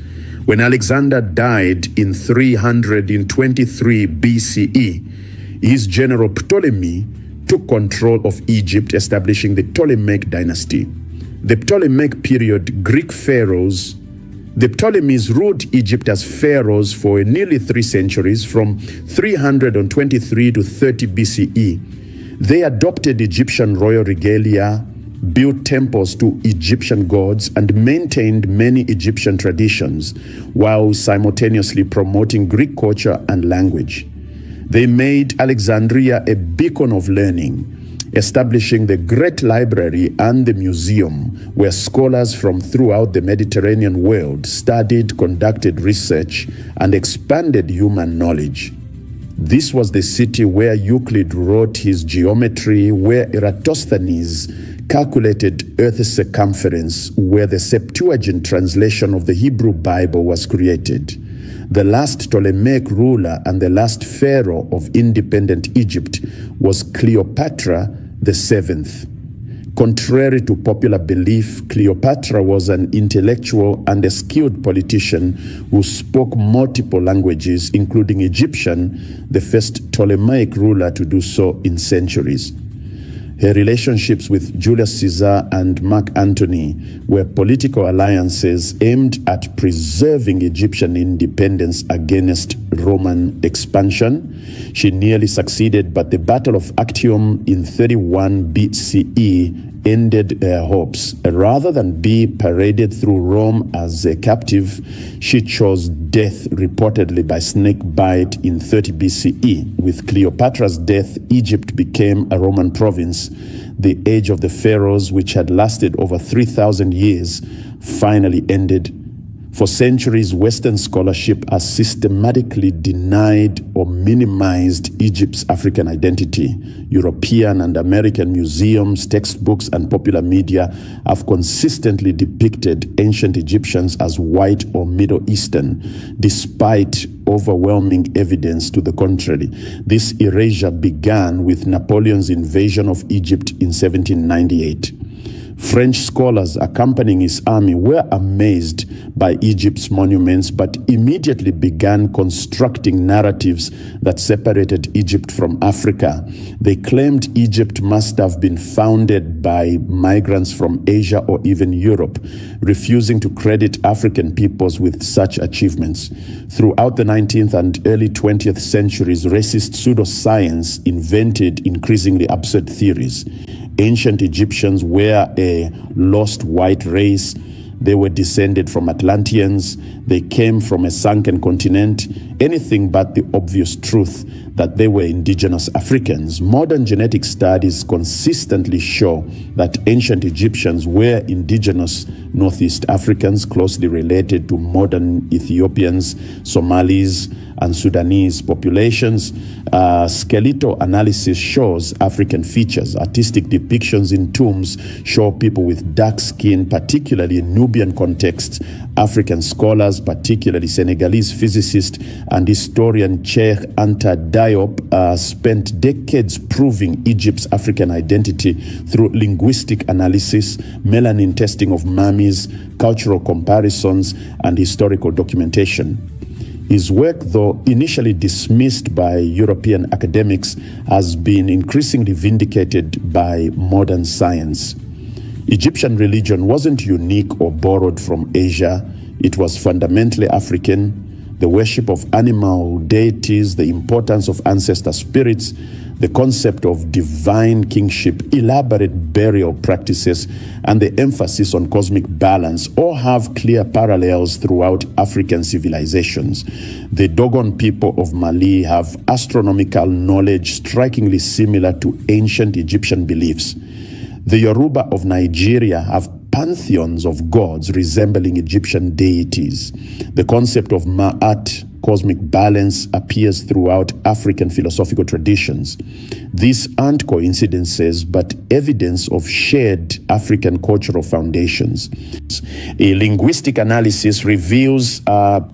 When Alexander died in 323 BCE, his general Ptolemy took control of Egypt, establishing the Ptolemaic dynasty. The Ptolemaic period, Greek pharaohs, the Ptolemies ruled Egypt as pharaohs for nearly 3 centuries, from 323 to 30 BCE. They adopted Egyptian royal regalia, built temples to Egyptian gods, and maintained many Egyptian traditions, while simultaneously promoting Greek culture and language. They made Alexandria a beacon of learning, establishing the Great Library and the museum, where scholars from throughout the Mediterranean world studied, conducted research, and expanded human knowledge. This was the city where Euclid wrote his geometry, where Eratosthenes calculated Earth's circumference, where the Septuagint translation of the Hebrew Bible was created. The last Ptolemaic ruler and the last pharaoh of independent Egypt was Cleopatra VII. Contrary to popular belief, Cleopatra was an intellectual and a skilled politician who spoke multiple languages, including Egyptian, the first Ptolemaic ruler to do so in centuries. Her relationships with Julius Caesar and Mark Antony were political alliances aimed at preserving Egyptian independence against Roman expansion. She nearly succeeded, but the Battle of Actium in 31 BCE ended her hopes. Rather than be paraded through Rome as a captive, she chose death, reportedly by snake bite, in 30 BCE. With Cleopatra's death, Egypt became a Roman province. The age of the pharaohs, which had lasted over 3,000 years, finally ended. For centuries, Western scholarship has systematically denied or minimized Egypt's African identity. European and American museums, textbooks, and popular media have consistently depicted ancient Egyptians as white or Middle Eastern, despite overwhelming evidence to the contrary. This erasure began with Napoleon's invasion of Egypt in 1798. French scholars accompanying his army were amazed by Egypt's monuments, but immediately began constructing narratives that separated Egypt from Africa. They claimed Egypt must have been founded by migrants from Asia or even Europe, refusing to credit African peoples with such achievements. Throughout the 19th and early 20th centuries, racist pseudoscience invented increasingly absurd theories. Ancient Egyptians were a lost white race. They were descended from Atlanteans. They came from a sunken continent. Anything but the obvious truth that they were indigenous Africans. Modern genetic studies consistently show that ancient Egyptians were indigenous Northeast Africans, closely related to modern Ethiopians, Somalis, and Sudanese populations. Skeletal analysis shows African features. Artistic depictions in tombs show people with dark skin, particularly in Nubian contexts. African scholars, particularly Senegalese physicist and historian Cheikh Anta Diop, spent decades proving Egypt's African identity through linguistic analysis, melanin testing of mummies, cultural comparisons, and historical documentation. His work, though initially dismissed by European academics, has been increasingly vindicated by modern science. Egyptian religion wasn't unique or borrowed from Asia. It was fundamentally African. the worship of animal deities, the importance of ancestor spirits, the concept of divine kingship, elaborate burial practices, and the emphasis on cosmic balance all have clear parallels throughout African civilizations. The Dogon people of Mali have astronomical knowledge strikingly similar to ancient Egyptian beliefs. The Yoruba of Nigeria have pantheons of gods resembling Egyptian deities. The concept of Ma'at, cosmic balance, appears throughout African philosophical traditions. These aren't coincidences, but evidence of shared African cultural foundations. A linguistic analysis reveals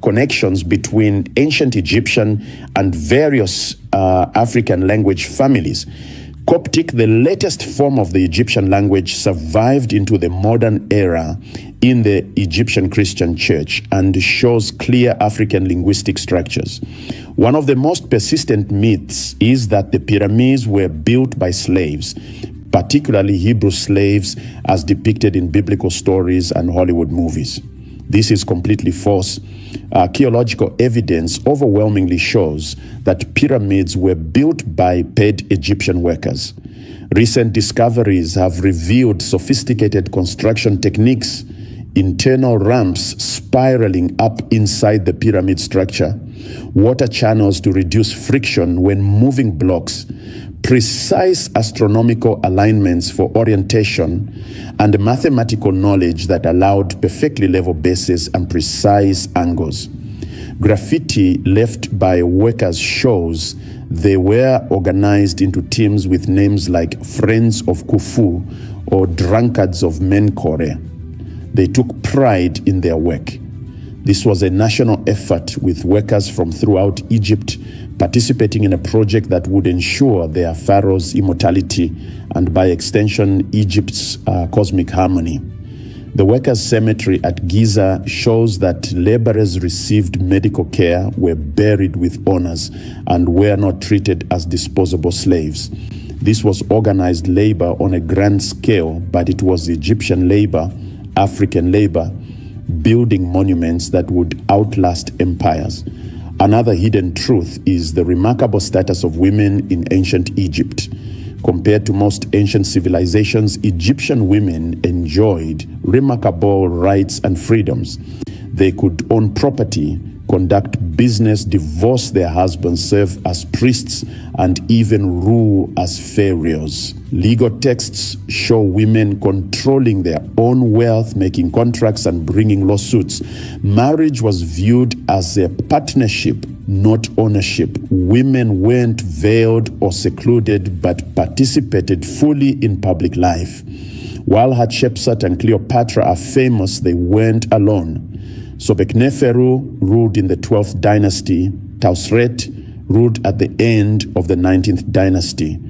connections between ancient Egyptian and various African language families. Coptic, the latest form of the Egyptian language, survived into the modern era in the Egyptian Christian Church and shows clear African linguistic structures. One of the most persistent myths is that the pyramids were built by slaves, particularly Hebrew slaves as depicted in biblical stories and Hollywood movies. This is completely false. Archaeological evidence overwhelmingly shows that pyramids were built by paid Egyptian workers. Recent discoveries have revealed sophisticated construction techniques, internal ramps spiraling up inside the pyramid structure, water channels to reduce friction when moving blocks, precise astronomical alignments for orientation, and mathematical knowledge that allowed perfectly level bases and precise angles. Graffiti left by workers shows they were organized into teams with names like Friends of Khufu or Drunkards of Menkore. They took pride in their work. This was a national effort with workers from throughout Egypt participating in a project that would ensure their pharaoh's immortality and, by extension, Egypt's cosmic harmony. The workers' cemetery at Giza shows that laborers received medical care, were buried with honors, and were not treated as disposable slaves. This was organized labor on a grand scale, but it was Egyptian labor, African labor, building monuments that would outlast empires. Another hidden truth is the remarkable status of women in ancient Egypt. Compared to most ancient civilizations, Egyptian women enjoyed remarkable rights and freedoms. They could own property, conduct business, divorce their husbands, serve as priests, and even rule as pharaohs. Legal texts show women controlling their own wealth, making contracts, and bringing lawsuits. Marriage was viewed as a partnership, not ownership. Women weren't veiled or secluded, but participated fully in public life. While Hatshepsut and Cleopatra are famous, they weren't alone. Sobekneferu ruled in the 12th dynasty. Tausret ruled at the end of the 19th dynasty.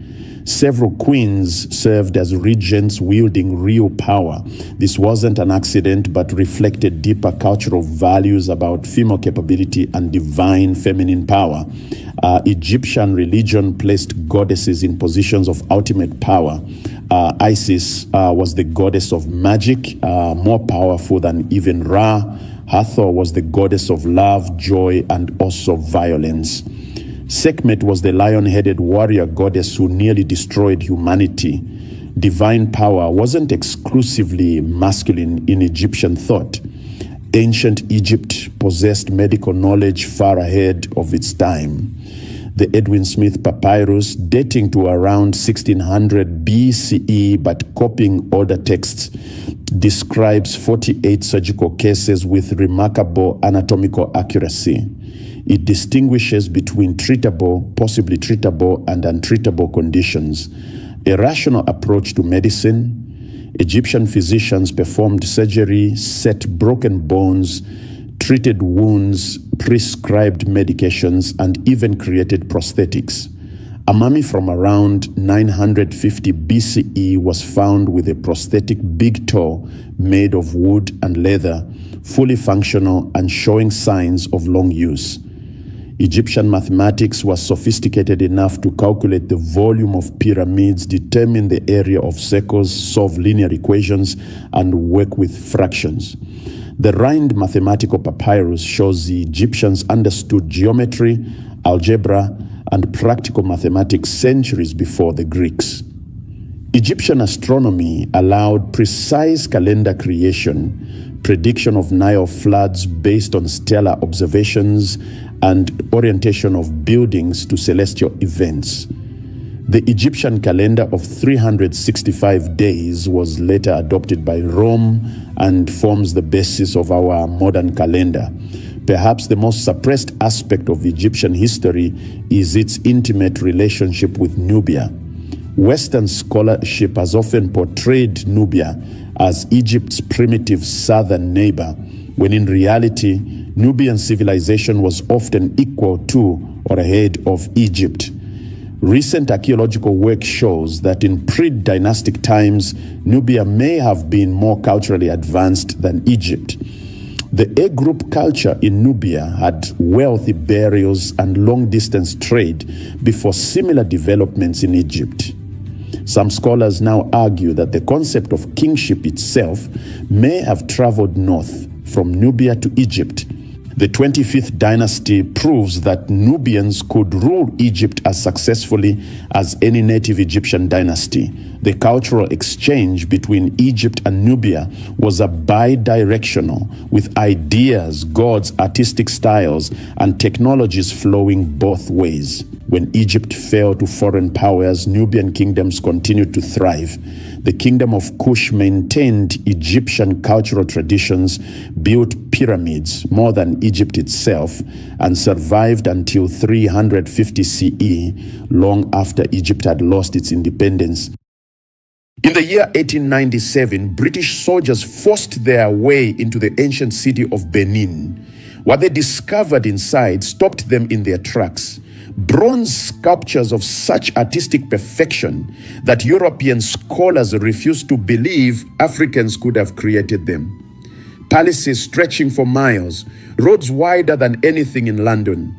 Several queens served as regents wielding real power. This wasn't an accident, but reflected deeper cultural values about female capability and divine feminine power. Egyptian religion placed goddesses in positions of ultimate power. Isis was the goddess of magic, more powerful than even Ra. Hathor was the goddess of love, joy, and also violence. Sekhmet was the lion-headed warrior goddess who nearly destroyed humanity. Divine power wasn't exclusively masculine in Egyptian thought. Ancient Egypt possessed medical knowledge far ahead of its time. The Edwin Smith papyrus, dating to around 1600 BCE but copying older texts, describes 48 surgical cases with remarkable anatomical accuracy. It distinguishes between treatable, possibly treatable, and untreatable conditions. A rational approach to medicine. Egyptian physicians performed surgery, set broken bones, treated wounds, prescribed medications, and even created prosthetics. A mummy from around 950 BCE was found with a prosthetic big toe made of wood and leather, fully functional and showing signs of long use. Egyptian mathematics was sophisticated enough to calculate the volume of pyramids, determine the area of circles, solve linear equations, and work with fractions. The Rind mathematical papyrus shows the Egyptians understood geometry, algebra, and practical mathematics centuries before the Greeks. Egyptian astronomy allowed precise calendar creation, prediction of Nile floods based on stellar observations, and orientation of buildings to celestial events. The Egyptian calendar of 365 days was later adopted by Rome and forms the basis of our modern calendar. Perhaps the most suppressed aspect of Egyptian history is its intimate relationship with Nubia. Western scholarship has often portrayed Nubia as Egypt's primitive southern neighbor, when in reality, Nubian civilization was often equal to or ahead of Egypt. Recent archaeological work shows that in pre-dynastic times, Nubia may have been more culturally advanced than Egypt. The A group culture in Nubia had wealthy burials and long-distance trade before similar developments in Egypt. Some scholars now argue that the concept of kingship itself may have traveled north from Nubia to Egypt. The 25th dynasty proves that Nubians could rule Egypt as successfully as any native Egyptian dynasty. The cultural exchange between Egypt and Nubia was a bi-directional, with ideas, gods, artistic styles, and technologies flowing both ways. When Egypt fell to foreign powers, Nubian kingdoms continued to thrive. The kingdom of Kush maintained Egyptian cultural traditions, built pyramids more than Egypt itself, and survived until 350 CE, long after Egypt had lost its independence. In the year 1897, British soldiers forced their way into the ancient city of Benin. What they discovered inside stopped them in their tracks. Bronze sculptures of such artistic perfection that European scholars refused to believe Africans could have created them. Palaces stretching for miles, roads wider than anything in London.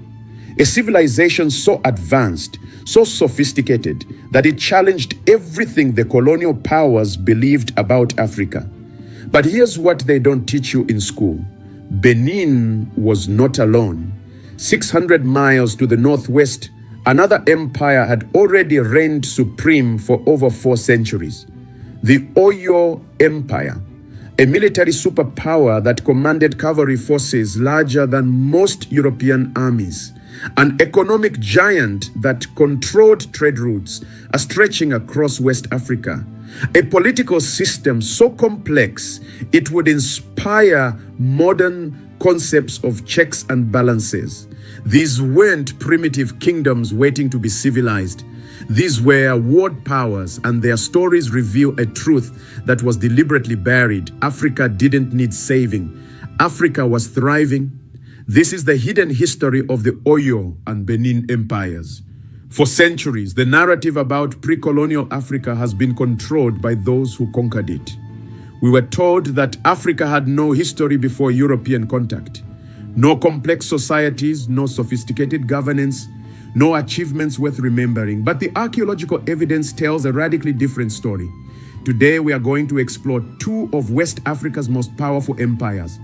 A civilization so advanced, so sophisticated, that it challenged everything the colonial powers believed about Africa. But here's what they don't teach you in school. Benin was not alone. 600 miles to the northwest, another empire had already reigned supreme for over 4 centuries. The Oyo Empire, a military superpower that commanded cavalry forces larger than most European armies. An economic giant that controlled trade routes stretching across West Africa. A political system so complex it would inspire modern concepts of checks and balances. These weren't primitive kingdoms waiting to be civilized. These were world powers, and their stories reveal a truth that was deliberately buried. Africa didn't need saving. Africa was thriving. This is the hidden history of the Oyo and Benin empires. For centuries, the narrative about pre-colonial Africa has been controlled by those who conquered it. We were told that Africa had no history before European contact. No complex societies, no sophisticated governance, no achievements worth remembering. But the archaeological evidence tells a radically different story. Today, we are going to explore 2 of West Africa's most powerful empires,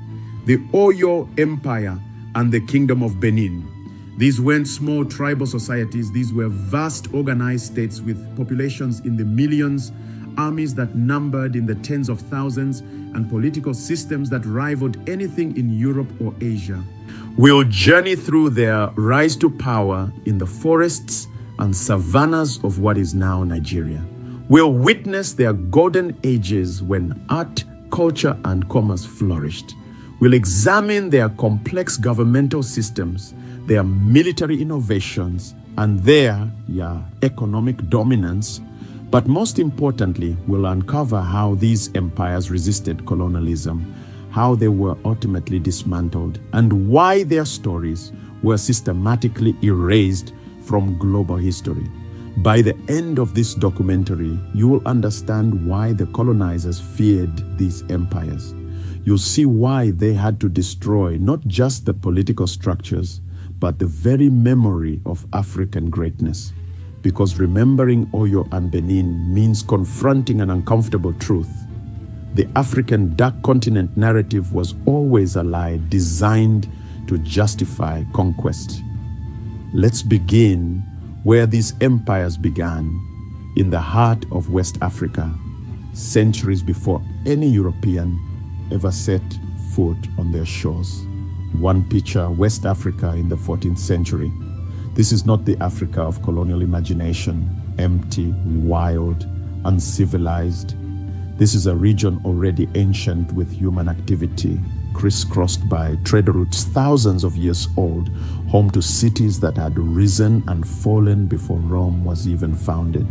the Oyo Empire and the Kingdom of Benin. These weren't small tribal societies. These were vast organized states with populations in the millions, armies that numbered in the tens of thousands, and political systems that rivaled anything in Europe or Asia. We'll journey through their rise to power in the forests and savannas of what is now Nigeria. We'll witness their golden ages when art, culture, and commerce flourished. We'll examine their complex governmental systems, their military innovations, and their economic dominance. But most importantly, we'll uncover how these empires resisted colonialism, how they were ultimately dismantled, and why their stories were systematically erased from global history. By the end of this documentary, you will understand why the colonizers feared these empires. You'll see why they had to destroy not just the political structures, but the very memory of African greatness. Because remembering Oyo and Benin means confronting an uncomfortable truth. The African dark continent narrative was always a lie designed to justify conquest. Let's begin where these empires began, in the heart of West Africa, centuries before any European ever set foot on their shores. One picture, West Africa in the 14th century. This is not the Africa of colonial imagination, empty, wild, uncivilized. This is a region already ancient with human activity, crisscrossed by trade routes thousands of years old, home to cities that had risen and fallen before Rome was even founded.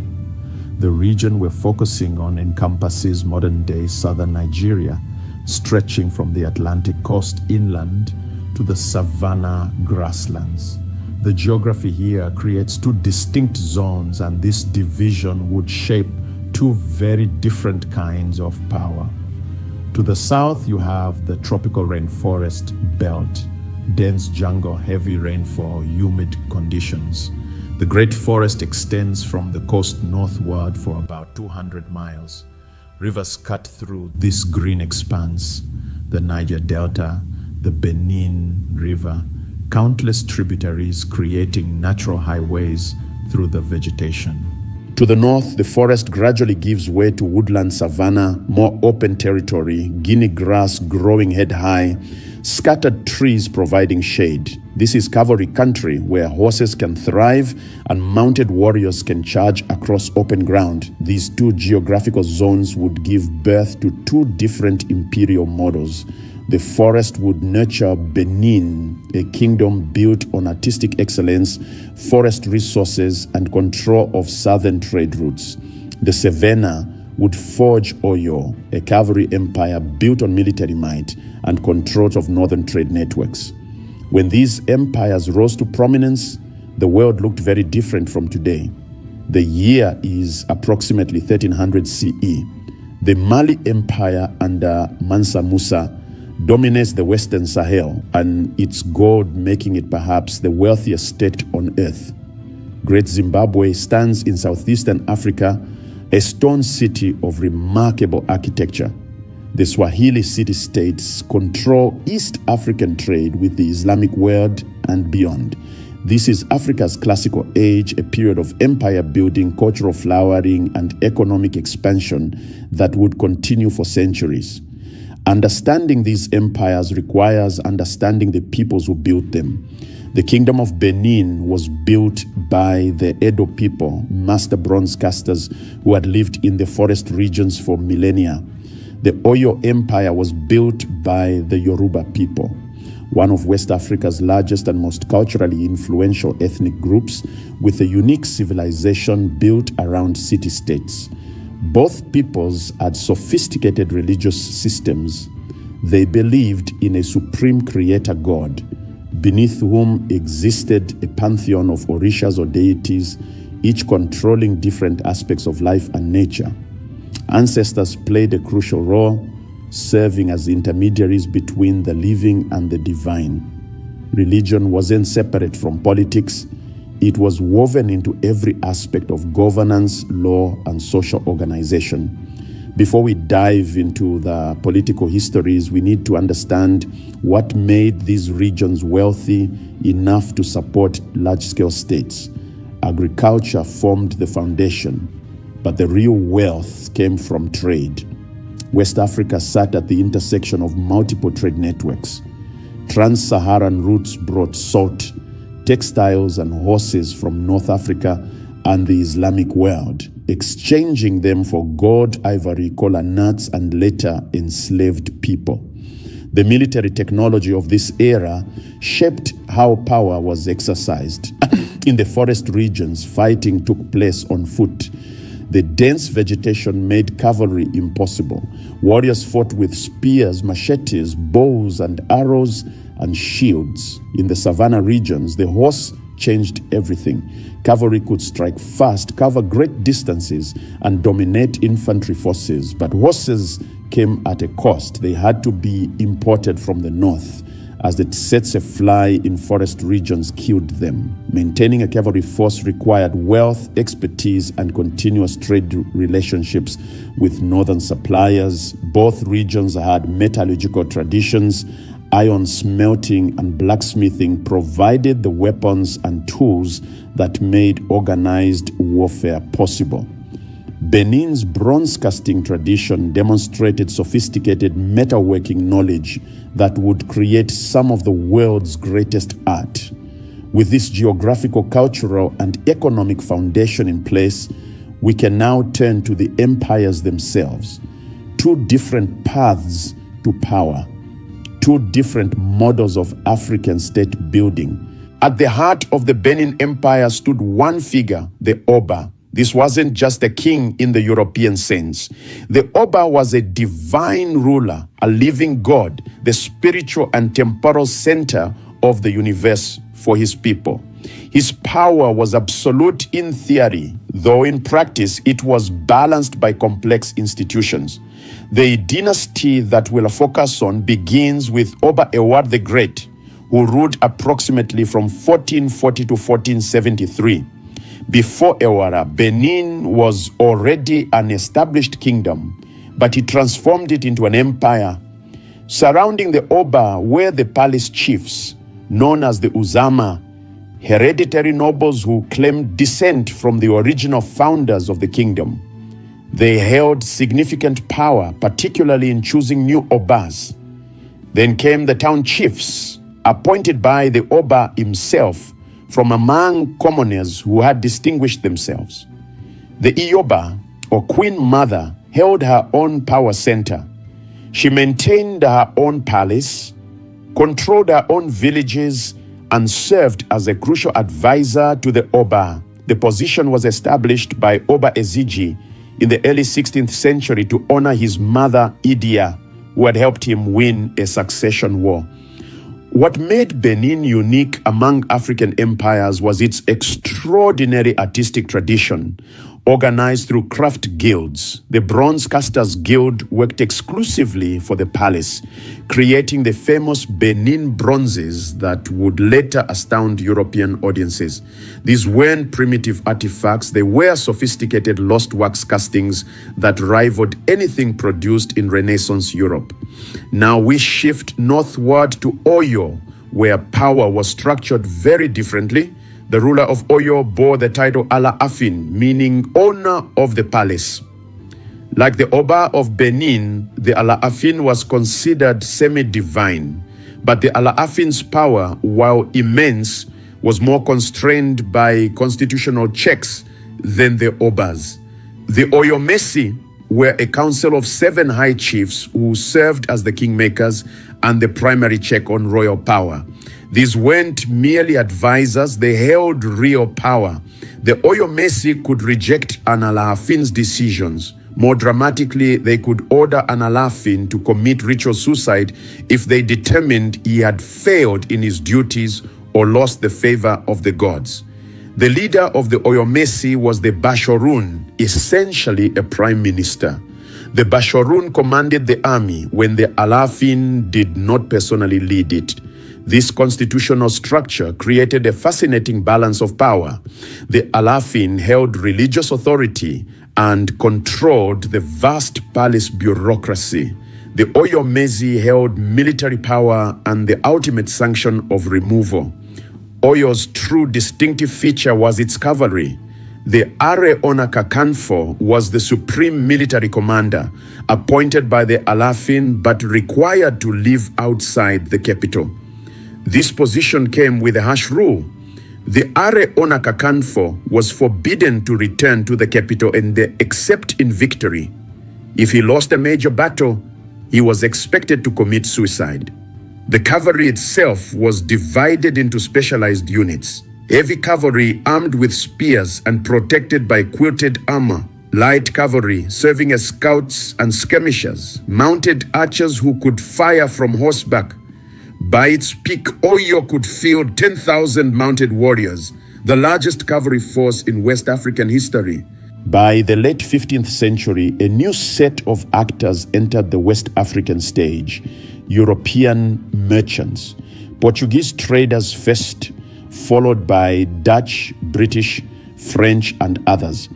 The region we're focusing on encompasses modern-day southern Nigeria, stretching from the Atlantic coast inland to the savanna grasslands. The geography here creates two distinct zones, and this division would shape two very different kinds of power. To the south, you have the tropical rainforest belt, dense jungle, heavy rainfall, humid conditions. The Great Forest extends from the coast northward for about 200 miles. Rivers cut through this green expanse: the Niger Delta, the Benin River, countless tributaries creating natural highways through the vegetation. To the north, the forest gradually gives way to woodland savanna, more open territory, Guinea grass growing head-high, scattered trees providing shade. This is cavalry country where horses can thrive and mounted warriors can charge across open ground. These two geographical zones would give birth to two different imperial models. The forest would nurture Benin, a kingdom built on artistic excellence, forest resources, and control of southern trade routes. The savannah would forge Oyo, a cavalry empire built on military might and control of northern trade networks. When these empires rose to prominence, the world looked very different from today. The year is approximately 1300 CE. The Mali Empire under Mansa Musa dominates the Western Sahel, and its gold making it perhaps the wealthiest state on earth. Great Zimbabwe stands in southeastern Africa, a stone city of remarkable architecture. The Swahili city-states control East African trade with the Islamic world and beyond. This is Africa's classical age, a period of empire building, cultural flowering, and economic expansion that would continue for centuries. Understanding these empires requires understanding the peoples who built them. The Kingdom of Benin was built by the Edo people, master bronze casters who had lived in the forest regions for millennia. The Oyo Empire was built by the Yoruba people, one of West Africa's largest and most culturally influential ethnic groups, with a unique civilization built around city-states. Both peoples had sophisticated religious systems. They believed in a supreme creator god, beneath whom existed a pantheon of orishas or deities, each controlling different aspects of life and nature. Ancestors played a crucial role, serving as intermediaries between the living and the divine. Religion wasn't separate from politics. It was woven into every aspect of governance, law, and social organization. Before we dive into the political histories, we need to understand what made these regions wealthy enough to support large-scale states. Agriculture formed the foundation, but the real wealth came from trade. West Africa sat at the intersection of multiple trade networks. Trans-Saharan routes brought salt, textiles, and horses from North Africa and the Islamic world, exchanging them for gold, ivory, cola nuts, and later enslaved people. The military technology of this era shaped how power was exercised. In the forest regions, fighting took place on foot. The dense vegetation made cavalry impossible. Warriors fought with spears, machetes, bows, and arrows, and shields. In the savanna regions, the horse changed everything. Cavalry could strike fast, cover great distances, and dominate infantry forces. But horses came at a cost. They had to be imported from the north, as the tsetse fly in forest regions killed them. Maintaining a cavalry force required wealth, expertise, and continuous trade relationships with northern suppliers. Both regions had metallurgical traditions. Iron smelting and blacksmithing provided the weapons and tools that made organized warfare possible. Benin's bronze casting tradition demonstrated sophisticated metalworking knowledge that would create some of the world's greatest art. With this geographical, cultural, and economic foundation in place, we can now turn to the empires themselves. Two different paths to power. Two different models of African state building. At the heart of the Benin Empire stood one figure, the Oba. This wasn't just a king in the European sense. The Oba was a divine ruler, a living god, the spiritual and temporal center of the universe for his people. His power was absolute in theory, though in practice it was balanced by complex institutions. The dynasty that we'll focus on begins with Oba Eward the Great, who ruled approximately from 1440 to 1473. Before Ewara, Benin was already an established kingdom, but he transformed it into an empire. Surrounding the Oba were the palace chiefs, known as the Uzama, hereditary nobles who claimed descent from the original founders of the kingdom. They held significant power, particularly in choosing new Obas. Then came the town chiefs, appointed by the Oba himself from among commoners who had distinguished themselves. The Ioba, or Queen Mother, held her own power center. She maintained her own palace, controlled her own villages, and served as a crucial advisor to the Oba. The position was established by Oba Ezigi in the early 16th century to honor his mother Idia, who had helped him win a succession war. What made Benin unique among African empires was its extraordinary artistic tradition, organized through craft guilds. The Bronze Casters Guild worked exclusively for the palace, creating the famous Benin bronzes that would later astound European audiences. These weren't primitive artifacts, they were sophisticated lost wax castings that rivaled anything produced in Renaissance Europe. Now we shift northward to Oyo, where power was structured very differently. The ruler of Oyo bore the title Ala-Afin, meaning owner of the palace. Like the Oba of Benin, the Ala-Afin was considered semi-divine, but the Ala-Afin's power, while immense, was more constrained by constitutional checks than the Obas. The Oyomesi were a council of 7 high chiefs who served as the kingmakers and the primary check on royal power. These weren't merely advisors, they held real power. The Oyomesi could reject an Ala-Afin's decisions. More dramatically, they could order an Ala-Afin to commit ritual suicide if they determined he had failed in his duties or lost the favor of the gods. The leader of the Oyomesi was the Bashorun, essentially a prime minister. The Bashorun commanded the army when the Ala-Afin did not personally lead it. This constitutional structure created a fascinating balance of power. The Ala-Afin held religious authority and controlled the vast palace bureaucracy. The Oyomesi held military power and the ultimate sanction of removal. Oyo's true distinctive feature was its cavalry. The Are Onakakanfo was the supreme military commander, appointed by the Ala-Afin but required to live outside the capital. This position came with a harsh rule. The Are Onakakanfo was forbidden to return to the capital except in victory. If he lost a major battle, he was expected to commit suicide. The cavalry itself was divided into specialized units. Heavy cavalry armed with spears and protected by quilted armor. Light cavalry serving as scouts and skirmishers. Mounted archers who could fire from horseback. By its peak, Oyo could field 10,000 mounted warriors, the largest cavalry force in West African history. By the late 15th century, a new set of actors entered the West African stage, European merchants. Portuguese traders first, followed by Dutch, British, French, and others.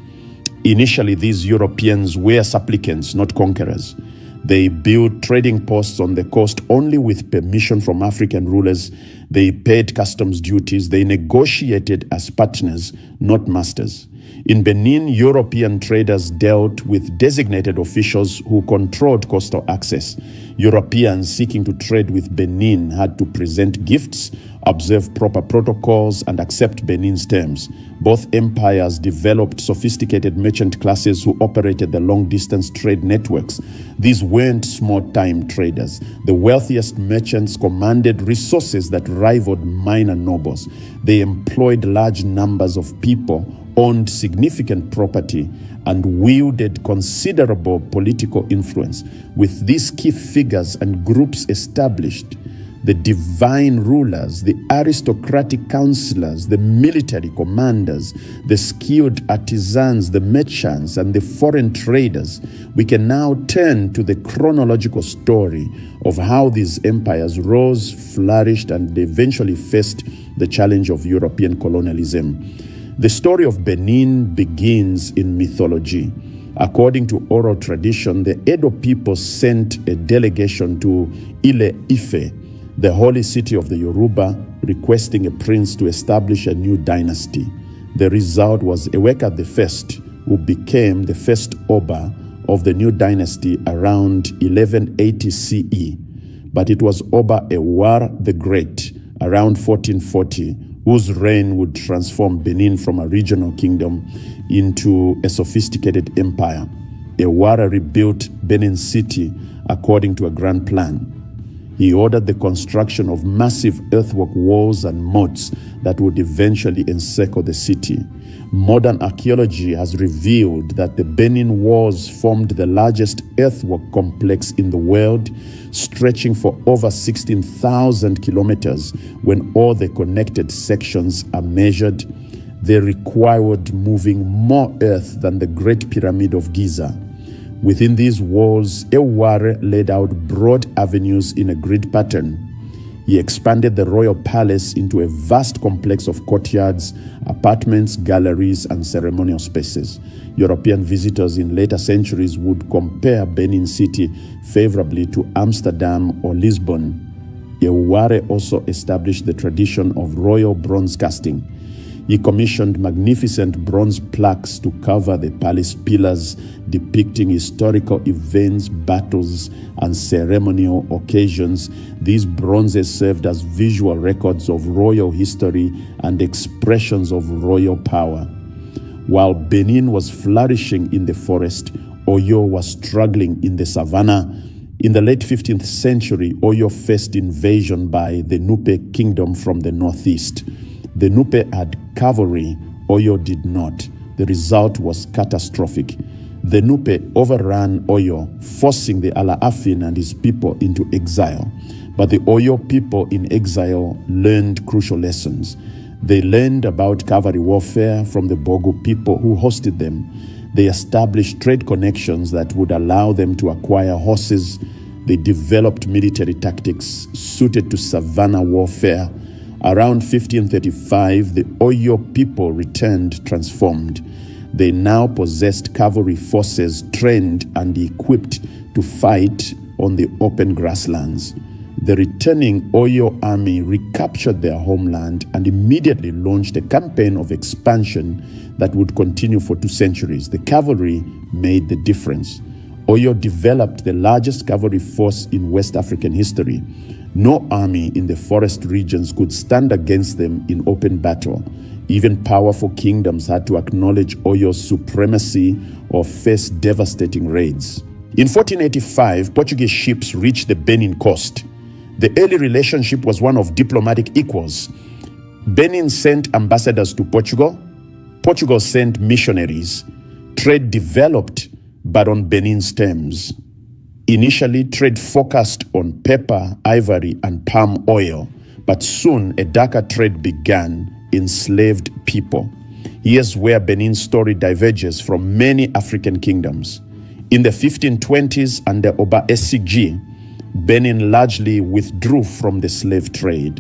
Initially, these Europeans were supplicants, not conquerors. They built trading posts on the coast only with permission from African rulers. They paid customs duties. They negotiated as partners, not masters. In Benin, European traders dealt with designated officials who controlled coastal access. Europeans seeking to trade with Benin had to present gifts, observe proper protocols, and accept Benin's terms. Both empires developed sophisticated merchant classes who operated the long-distance trade networks. These weren't small-time traders. The wealthiest merchants commanded resources that rivaled minor nobles. They employed large numbers of people, owned significant property, and wielded considerable political influence. With these key figures and groups established, the divine rulers, the aristocratic counselors, the military commanders, the skilled artisans, the merchants, and the foreign traders, we can now turn to the chronological story of how these empires rose, flourished, and eventually faced the challenge of European colonialism. The story of Benin begins in mythology. According to oral tradition, the Edo people sent a delegation to Ile-Ife, the holy city of the Yoruba, requesting a prince to establish a new dynasty. The result was Eweka I, who became the first Oba of the new dynasty around 1180 CE. But it was Oba Ewar the Great, around 1440, whose reign would transform Benin from a regional kingdom into a sophisticated empire. Ewara rebuilt Benin City according to a grand plan. He ordered the construction of massive earthwork walls and moats that would eventually encircle the city. Modern archaeology has revealed that the Benin walls formed the largest earthwork complex in the world, stretching for over 16,000 kilometers. When all the connected sections are measured, they required moving more earth than the Great Pyramid of Giza. Within these walls, Eware laid out broad avenues in a grid pattern. He expanded the royal palace into a vast complex of courtyards, apartments, galleries, and ceremonial spaces. European visitors in later centuries would compare Benin City favorably to Amsterdam or Lisbon. Eware also established the tradition of royal bronze casting. He commissioned magnificent bronze plaques to cover the palace pillars, depicting historical events, battles, and ceremonial occasions. These bronzes served as visual records of royal history and expressions of royal power. While Benin was flourishing in the forest, Oyo was struggling in the savannah. In the late 15th century, Oyo faced invasion by the Nupe kingdom from the northeast. The Nupe had cavalry, Oyo did not. The result was catastrophic. The Nupe overran Oyo, forcing the Alaafin and his people into exile. But the Oyo people in exile learned crucial lessons. They learned about cavalry warfare from the Bogo people who hosted them. They established trade connections that would allow them to acquire horses. They developed military tactics suited to savanna warfare. Around 1535, the Oyo people returned transformed. They now possessed cavalry forces trained and equipped to fight on the open grasslands. The returning Oyo army recaptured their homeland and immediately launched a campaign of expansion that would continue for 2 centuries. The cavalry made the difference. Oyo developed the largest cavalry force in West African history. No army in the forest regions could stand against them in open battle. Even powerful kingdoms had to acknowledge Oyo's supremacy or face devastating raids. In 1485, Portuguese ships reached the Benin coast. The early relationship was one of diplomatic equals. Benin sent ambassadors to Portugal. Portugal sent missionaries. Trade developed, but on Benin's terms. Initially, trade focused on pepper, ivory, and palm oil, but soon a darker trade began: enslaved people. Here's where Benin's story diverges from many African kingdoms. In the 1520s, under Oba SCHOO, Benin largely withdrew from the slave trade.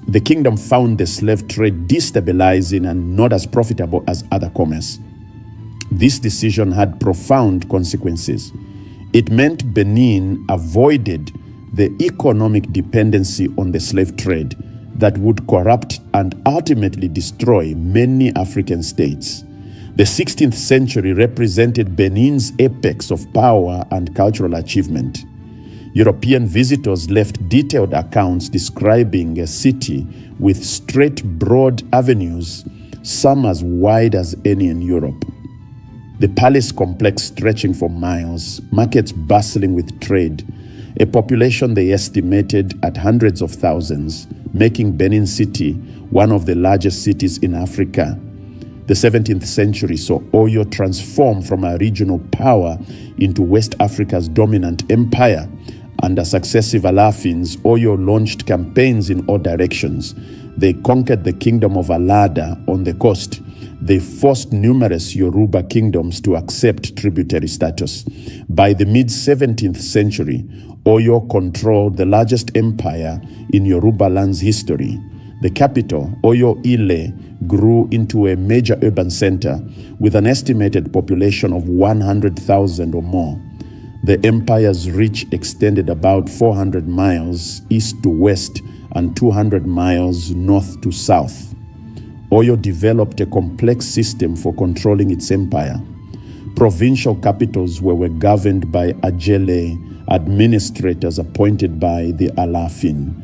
The kingdom found the slave trade destabilizing and not as profitable as other commerce. This decision had profound consequences. It meant Benin avoided the economic dependency on the slave trade that would corrupt and ultimately destroy many African states. The 16th century represented Benin's apex of power and cultural achievement. European visitors left detailed accounts describing a city with straight, broad avenues, some as wide as any in Europe. The palace complex stretching for miles, markets bustling with trade, a population they estimated at hundreds of thousands, making Benin City one of the largest cities in Africa. The 17th century saw Oyo transform from a regional power into West Africa's dominant empire. Under successive Alafins, Oyo launched campaigns in all directions. They conquered the kingdom of Alada on the coast. They forced numerous Yoruba kingdoms to accept tributary status. By the mid-17th century, Oyo controlled the largest empire in Yoruba land's history. The capital, Oyo-Ile, grew into a major urban center with an estimated population of 100,000 or more. The empire's reach extended about 400 miles east to west and 200 miles north to south. Oyo developed a complex system for controlling its empire. Provincial capitals were governed by ajele, administrators appointed by the Alafin.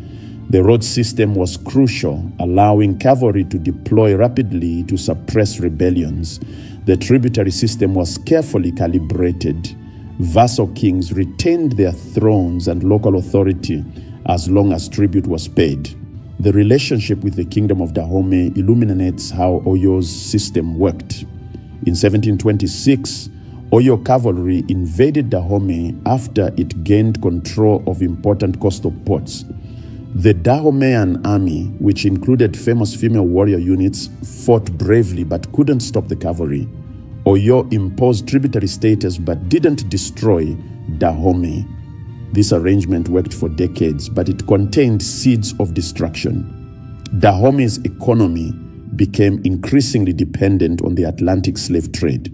The road system was crucial, allowing cavalry to deploy rapidly to suppress rebellions. The tributary system was carefully calibrated. Vassal kings retained their thrones and local authority as long as tribute was paid. The relationship with the kingdom of Dahomey illuminates how Oyo's system worked. In 1726, Oyo cavalry invaded Dahomey after it gained control of important coastal ports. The Dahomeyan army, which included famous female warrior units, fought bravely but couldn't stop the cavalry. Oyo imposed tributary status but didn't destroy Dahomey. This arrangement worked for decades, but it contained seeds of destruction. Dahomey's economy became increasingly dependent on the Atlantic slave trade.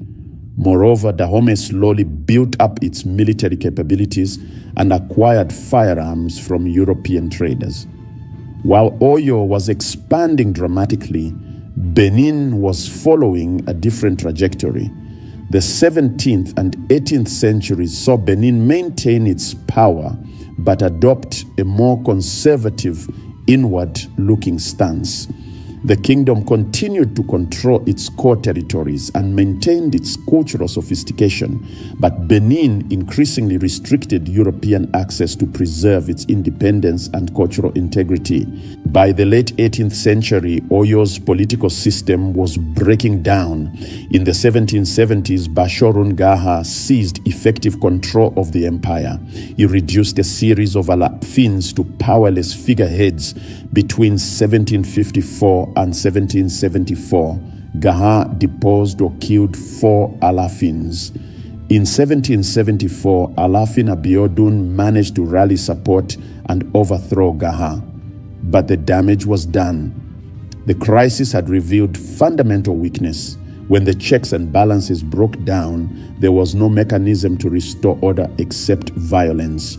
Moreover, Dahomey slowly built up its military capabilities and acquired firearms from European traders. While Oyo was expanding dramatically, Benin was following a different trajectory. The 17th and 18th centuries saw Benin maintain its power but adopt a more conservative, inward-looking stance. The kingdom continued to control its core territories and maintained its cultural sophistication, but Benin increasingly restricted European access to preserve its independence and cultural integrity. By the late 18th century, Oyo's political system was breaking down. In the 1770s, Bashorun Gaha seized effective control of the empire. He reduced a series of Alafins to powerless figureheads. Between 1754 and 1774, Gaha deposed or killed 4 Alafins. In 1774, Alafin Abiodun managed to rally support and overthrow Gaha. But the damage was done. The crisis had revealed fundamental weakness. When the checks and balances broke down, there was no mechanism to restore order except violence.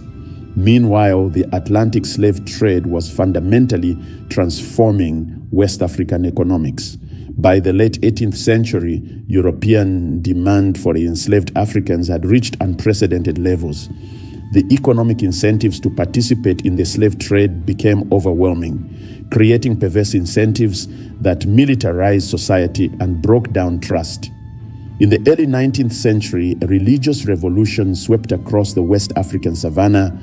Meanwhile, the Atlantic slave trade was fundamentally transforming West African economics. By the late 18th century, European demand for enslaved Africans had reached unprecedented levels. The economic incentives to participate in the slave trade became overwhelming, creating perverse incentives that militarized society and broke down trust. In the early 19th century, a religious revolution swept across the West African savannah.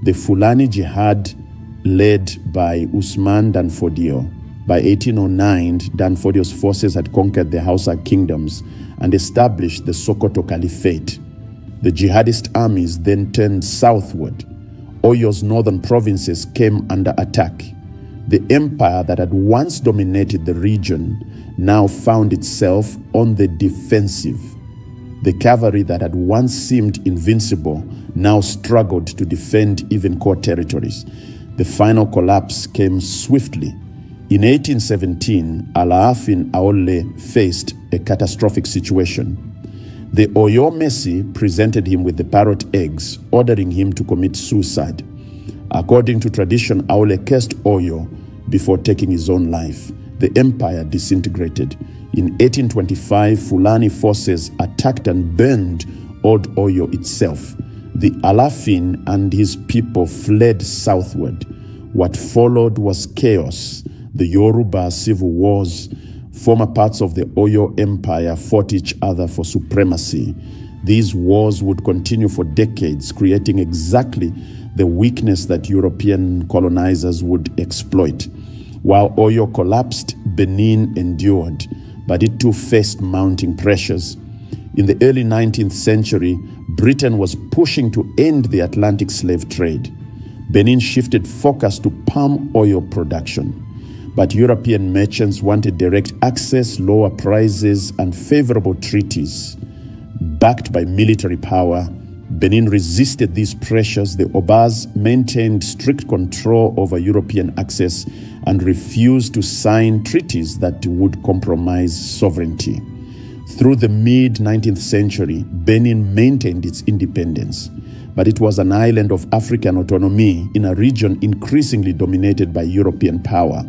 The Fulani Jihad, led by Usman Danfodio. By 1809, Danfodio's forces had conquered the Hausa kingdoms and established the Sokoto Caliphate. The jihadist armies then turned southward. Oyo's northern provinces came under attack. The empire that had once dominated the region now found itself on the defensive. The cavalry that had once seemed invincible now struggled to defend even core territories. The final collapse came swiftly. In 1817, Alaafin Aole faced a catastrophic situation. The Oyo Messi presented him with the parrot eggs, ordering him to commit suicide. According to tradition, Aole cursed Oyo before taking his own life. The empire disintegrated. In 1825, Fulani forces attacked and burned Old Oyo itself. The Alaafin and his people fled southward. What followed was chaos. The Yoruba civil wars. Former parts of the Oyo Empire fought each other for supremacy. These wars would continue for decades, creating exactly the weakness that European colonizers would exploit. While Oyo collapsed, Benin endured, but it too faced mounting pressures. In the early 19th century, Britain was pushing to end the Atlantic slave trade. Benin shifted focus to palm oil production. But European merchants wanted direct access, lower prices, and favorable treaties. Backed by military power, Benin resisted these pressures. The Obas maintained strict control over European access and refused to sign treaties that would compromise sovereignty. Through the mid-19th century, Benin maintained its independence, but it was an island of African autonomy in a region increasingly dominated by European power.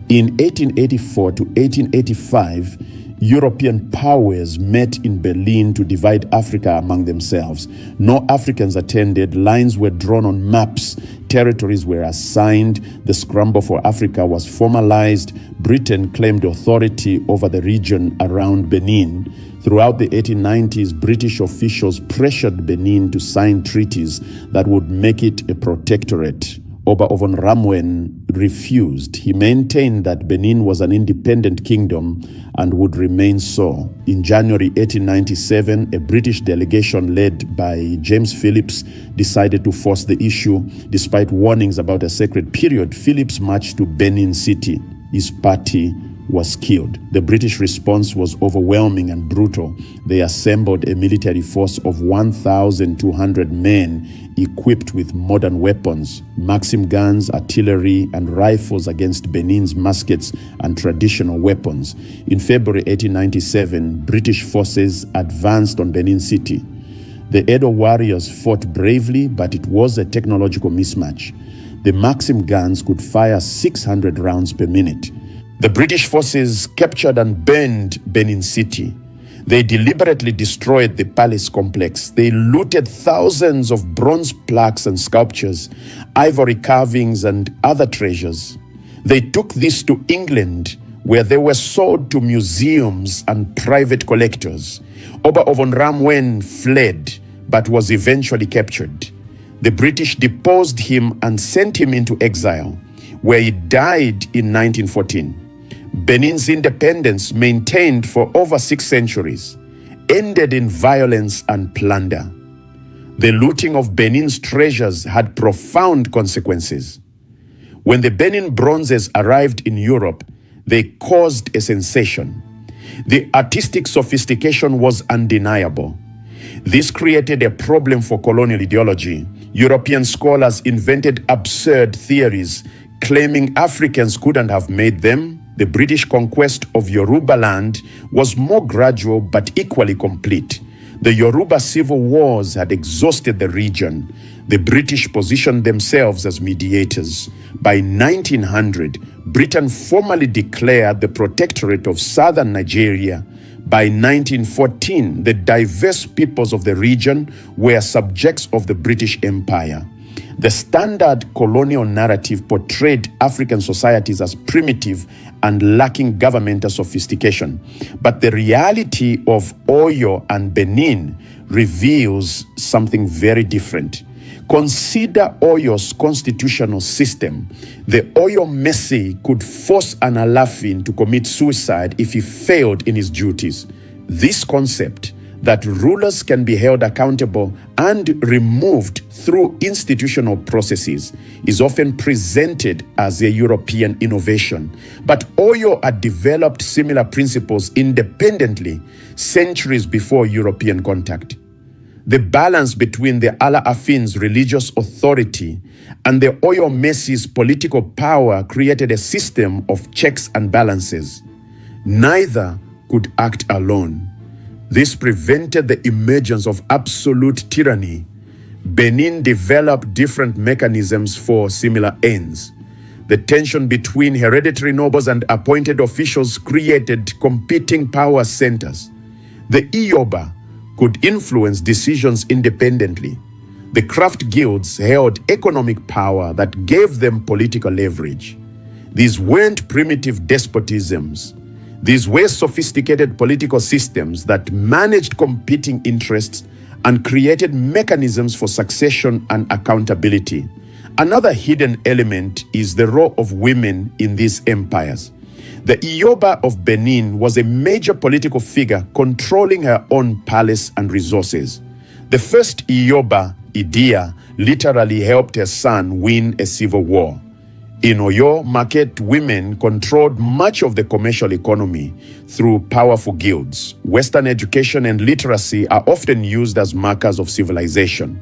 In 1884 to 1885, European powers met in Berlin to divide Africa among themselves. No Africans attended, lines were drawn on maps, territories were assigned, the scramble for Africa was formalized, Britain claimed authority over the region around Benin. Throughout the 1890s, British officials pressured Benin to sign treaties that would make it a protectorate. Oba Ovon Ramwen refused. He maintained that Benin was an independent kingdom and would remain so. In January 1897, a British delegation led by James Phillips decided to force the issue. Despite warnings about a sacred period, Phillips marched to Benin City. His party was killed. The British response was overwhelming and brutal. They assembled a military force of 1,200 men equipped with modern weapons, Maxim guns, artillery, and rifles against Benin's muskets and traditional weapons. In February 1897, British forces advanced on Benin City. The Edo warriors fought bravely, but it was a technological mismatch. The Maxim guns could fire 600 rounds per minute. The British forces captured and burned Benin City. They deliberately destroyed the palace complex. They looted thousands of bronze plaques and sculptures, ivory carvings, and other treasures. They took this to England, where they were sold to museums and private collectors. Oba Ovon Ramwen fled, but was eventually captured. The British deposed him and sent him into exile, where he died in 1914. Benin's independence, maintained for over 6 centuries, ended in violence and plunder. The looting of Benin's treasures had profound consequences. When the Benin bronzes arrived in Europe, they caused a sensation. The artistic sophistication was undeniable. This created a problem for colonial ideology. European scholars invented absurd theories, claiming Africans couldn't have made them. The British conquest of Yoruba land was more gradual but equally complete. The Yoruba civil wars had exhausted the region. The British positioned themselves as mediators. By 1900, Britain formally declared the protectorate of southern Nigeria. By 1914, the diverse peoples of the region were subjects of the British Empire. The standard colonial narrative portrayed African societies as primitive and lacking governmental sophistication. But the reality of Oyo and Benin reveals something very different. Consider Oyo's constitutional system. The Oyo Messi could force an Alaafin to commit suicide if he failed in his duties. This concept that rulers can be held accountable and removed through institutional processes is often presented as a European innovation. But Oyo had developed similar principles independently centuries before European contact. The balance between the Ala Afin's religious authority and the Oyo Messi's political power created a system of checks and balances. Neither could act alone. This prevented the emergence of absolute tyranny. Benin developed different mechanisms for similar ends. The tension between hereditary nobles and appointed officials created competing power centers. The Iyoba could influence decisions independently. The craft guilds held economic power that gave them political leverage. These weren't primitive despotisms. These were sophisticated political systems that managed competing interests and created mechanisms for succession and accountability. Another hidden element is the role of women in these empires. The Iyoba of Benin was a major political figure controlling her own palace and resources. The first Iyoba, Idia, literally helped her son win a civil war. In Oyo, market women controlled much of the commercial economy through powerful guilds. Western education and literacy are often used as markers of civilization.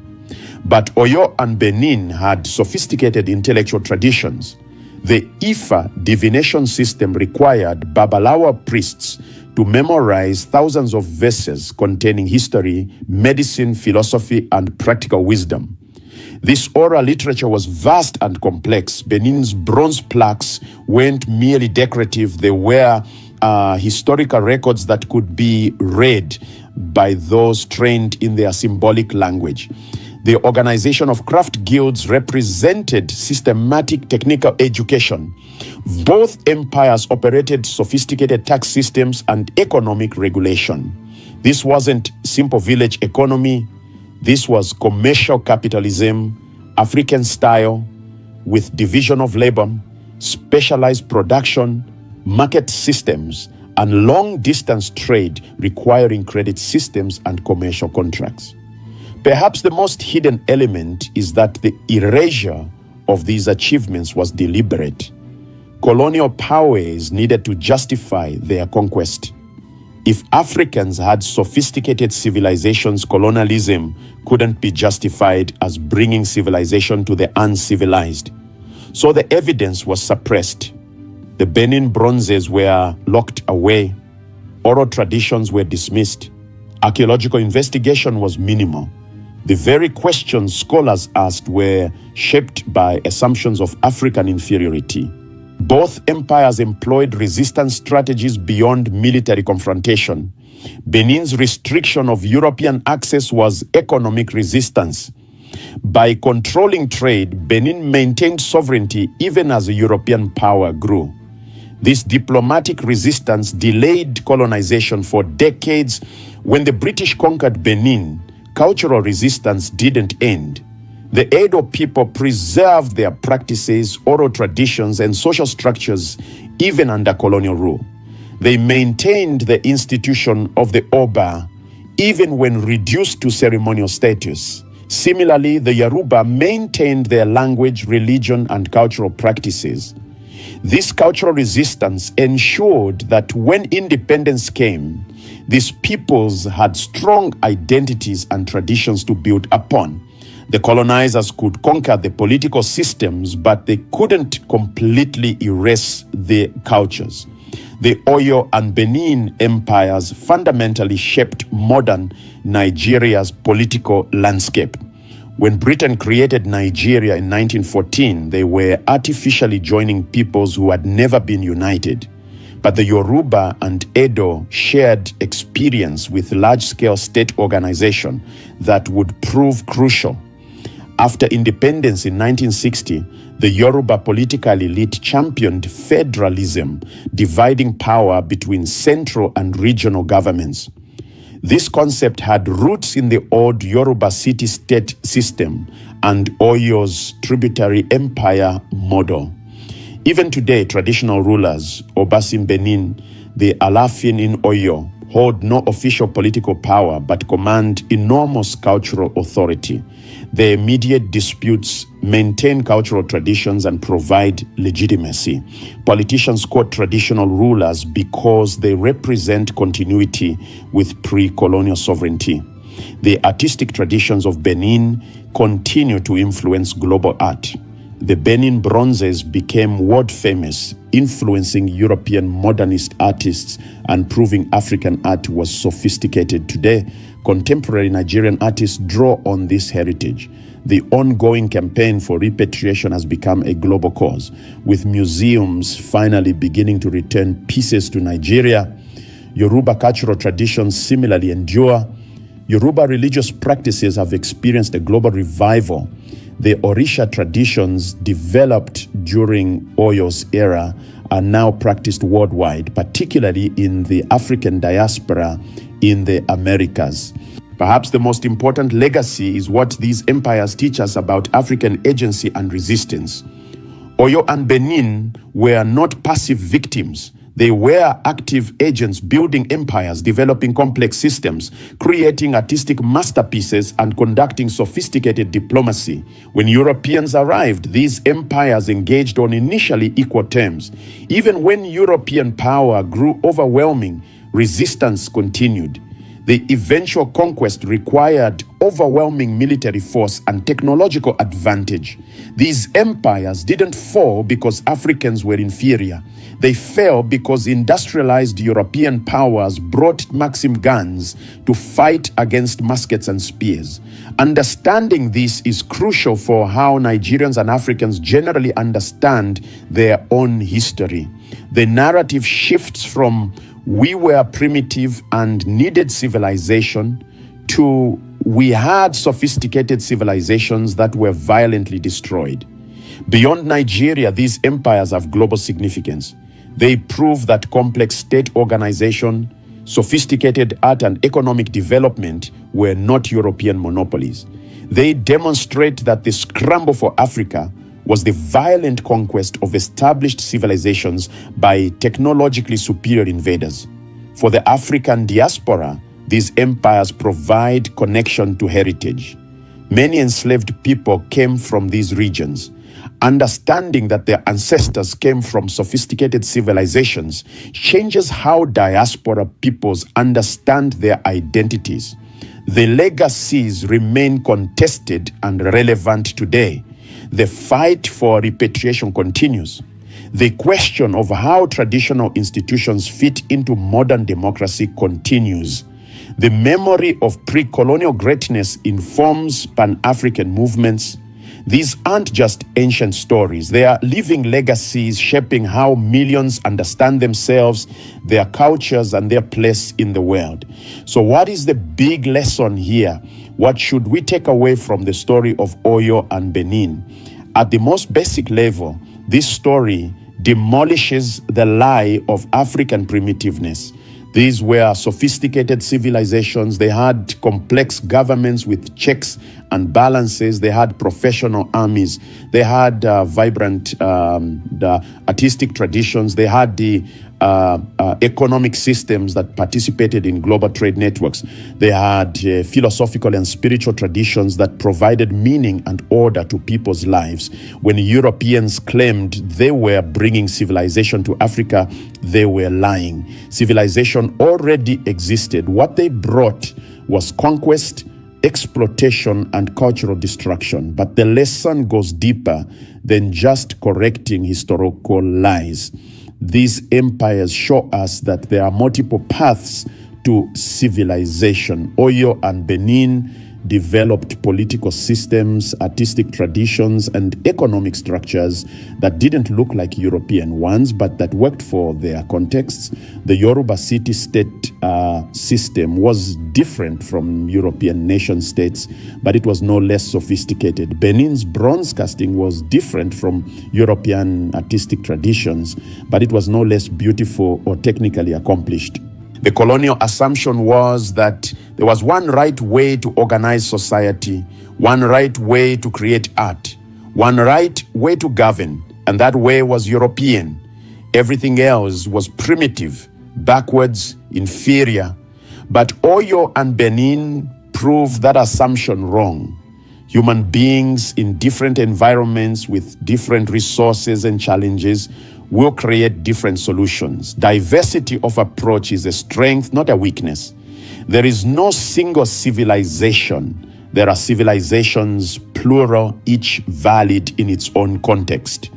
But Oyo and Benin had sophisticated intellectual traditions. The Ifa divination system required Babalawa priests to memorize thousands of verses containing history, medicine, philosophy, and practical wisdom. This oral literature was vast and complex. Benin's bronze plaques weren't merely decorative, they were historical records that could be read by those trained in their symbolic language. The organization of craft guilds represented systematic technical education. Both empires operated sophisticated tax systems and economic regulation. This wasn't simple village economy. This was commercial capitalism, African style, with division of labor, specialized production, market systems, and long-distance trade requiring credit systems and commercial contracts. Perhaps the most hidden element is that the erasure of these achievements was deliberate. Colonial powers needed to justify their conquest. If Africans had sophisticated civilizations, colonialism couldn't be justified as bringing civilization to the uncivilized. So the evidence was suppressed. The Benin bronzes were locked away. Oral traditions were dismissed. Archaeological investigation was minimal. The very questions scholars asked were shaped by assumptions of African inferiority. Both empires employed resistance strategies beyond military confrontation. Benin's restriction of European access was economic resistance. By controlling trade, Benin maintained sovereignty even as a European power grew. This diplomatic resistance delayed colonization for decades. When the British conquered Benin, cultural resistance didn't end. The Edo people preserved their practices, oral traditions, and social structures even under colonial rule. They maintained the institution of the Oba even when reduced to ceremonial status. Similarly, the Yoruba maintained their language, religion, and cultural practices. This cultural resistance ensured that when independence came, these peoples had strong identities and traditions to build upon. The colonizers could conquer the political systems, but they couldn't completely erase the cultures. The Oyo and Benin empires fundamentally shaped modern Nigeria's political landscape. When Britain created Nigeria in 1914, they were artificially joining peoples who had never been united. But the Yoruba and Edo shared experience with large-scale state organization that would prove crucial. After independence in 1960, the Yoruba political elite championed federalism, dividing power between central and regional governments. This concept had roots in the old Yoruba city-state system and Oyo's tributary empire model. Even today, traditional rulers, Obas in Benin, the Alafin in Oyo, hold no official political power but command enormous cultural authority. Their immediate disputes maintain cultural traditions and provide legitimacy. Politicians quote traditional rulers because they represent continuity with pre-colonial sovereignty. The artistic traditions of Benin continue to influence global art. The Benin bronzes became world famous, influencing European modernist artists and proving African art was sophisticated. Today, contemporary Nigerian artists draw on this heritage. The ongoing campaign for repatriation has become a global cause, with museums finally beginning to return pieces to Nigeria. Yoruba cultural traditions similarly endure. Yoruba religious practices have experienced a global revival. The Orisha traditions developed during Oyo's era are now practiced worldwide, particularly in the African diaspora in the Americas. Perhaps the most important legacy is what these empires teach us about African agency and resistance. Oyo and Benin were not passive victims. They were active agents building empires, developing complex systems, creating artistic masterpieces, and conducting sophisticated diplomacy. When Europeans arrived, these empires engaged on initially equal terms. Even when European power grew overwhelming, resistance continued. The eventual conquest required overwhelming military force and technological advantage. These empires didn't fall because Africans were inferior. They fell because industrialized European powers brought Maxim guns to fight against muskets and spears. Understanding this is crucial for how Nigerians and Africans generally understand their own history. The narrative shifts from "we were primitive and needed civilization" to "we had sophisticated civilizations that were violently destroyed." Beyond Nigeria, these empires have global significance. They prove that complex state organization, sophisticated art, and economic development were not European monopolies. They demonstrate that the scramble for Africa was the violent conquest of established civilizations by technologically superior invaders. For the African diaspora, these empires provide connection to heritage. Many enslaved people came from these regions. Understanding that their ancestors came from sophisticated civilizations changes how diaspora peoples understand their identities. The legacies remain contested and relevant today. The fight for repatriation continues. The question of how traditional institutions fit into modern democracy continues. The memory of pre-colonial greatness informs Pan-African movements. These aren't just ancient stories. They are living legacies shaping how millions understand themselves, their cultures, and their place in the world. So what is the big lesson here? What should we take away from the story of Oyo and Benin? At the most basic level, this story demolishes the lie of African primitiveness. These were sophisticated civilizations. They had complex governments with checks and balances. They had professional armies. They had vibrant artistic traditions. They had the economic systems that participated in global trade networks. They had philosophical and spiritual traditions that provided meaning and order to people's lives. When Europeans claimed they were bringing civilization to Africa, they were lying. Civilization already existed. What they brought was conquest, exploitation, and cultural destruction. But the lesson goes deeper than just correcting historical lies. These empires show us that there are multiple paths to civilization. Oyo and Benin developed political systems, artistic traditions, and economic structures that didn't look like European ones, but that worked for their contexts. The Yoruba city-state system was different from European nation-states, but it was no less sophisticated. Benin's bronze casting was different from European artistic traditions, but it was no less beautiful or technically accomplished. The colonial assumption was that there was one right way to organize society, one right way to create art, one right way to govern, and that way was European. Everything else was primitive, backwards, inferior. But Oyo and Benin proved that assumption wrong. Human beings in different environments with different resources and challenges will create different solutions. Diversity of approach is a strength, not a weakness. There is no single civilization. There are civilizations, plural, each valid in its own context.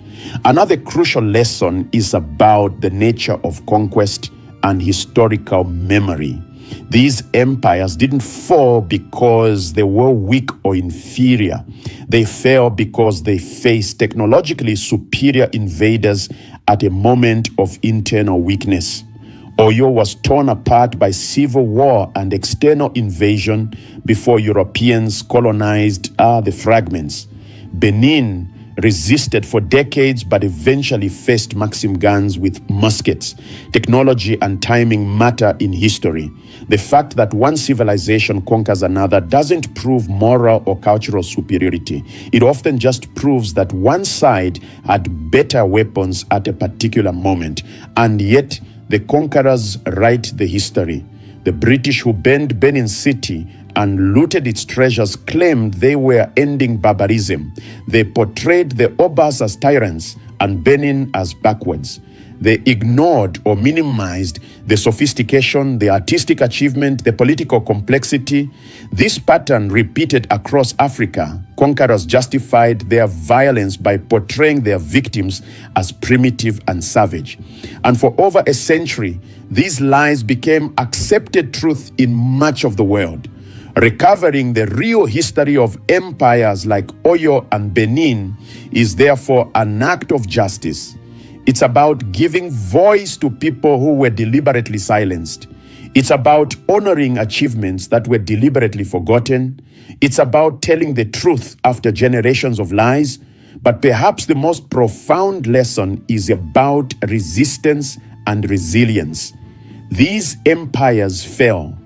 Another crucial lesson is about the nature of conquest and historical memory. These empires didn't fall because they were weak or inferior. They fell because they faced technologically superior invaders at a moment of internal weakness. Oyo was torn apart by civil war and external invasion before Europeans colonized the fragments. Benin resisted for decades but eventually faced Maxim guns with muskets. Technology and timing matter in history. The fact that one civilization conquers another doesn't prove moral or cultural superiority. It often just proves that one side had better weapons at a particular moment, and yet the conquerors write the history. The British, who burned Benin City and looted its treasures, claimed they were ending barbarism. They portrayed the Obas as tyrants and Benin as backwards. They ignored or minimized the sophistication, the artistic achievement, the political complexity. This pattern repeated across Africa. Conquerors justified their violence by portraying their victims as primitive and savage. And for over a century, these lies became accepted truth in much of the world. Recovering the real history of empires like Oyo and Benin is therefore an act of justice. It's about giving voice to people who were deliberately silenced. It's about honoring achievements that were deliberately forgotten. It's about telling the truth after generations of lies. But perhaps the most profound lesson is about resistance and resilience. These empires fell.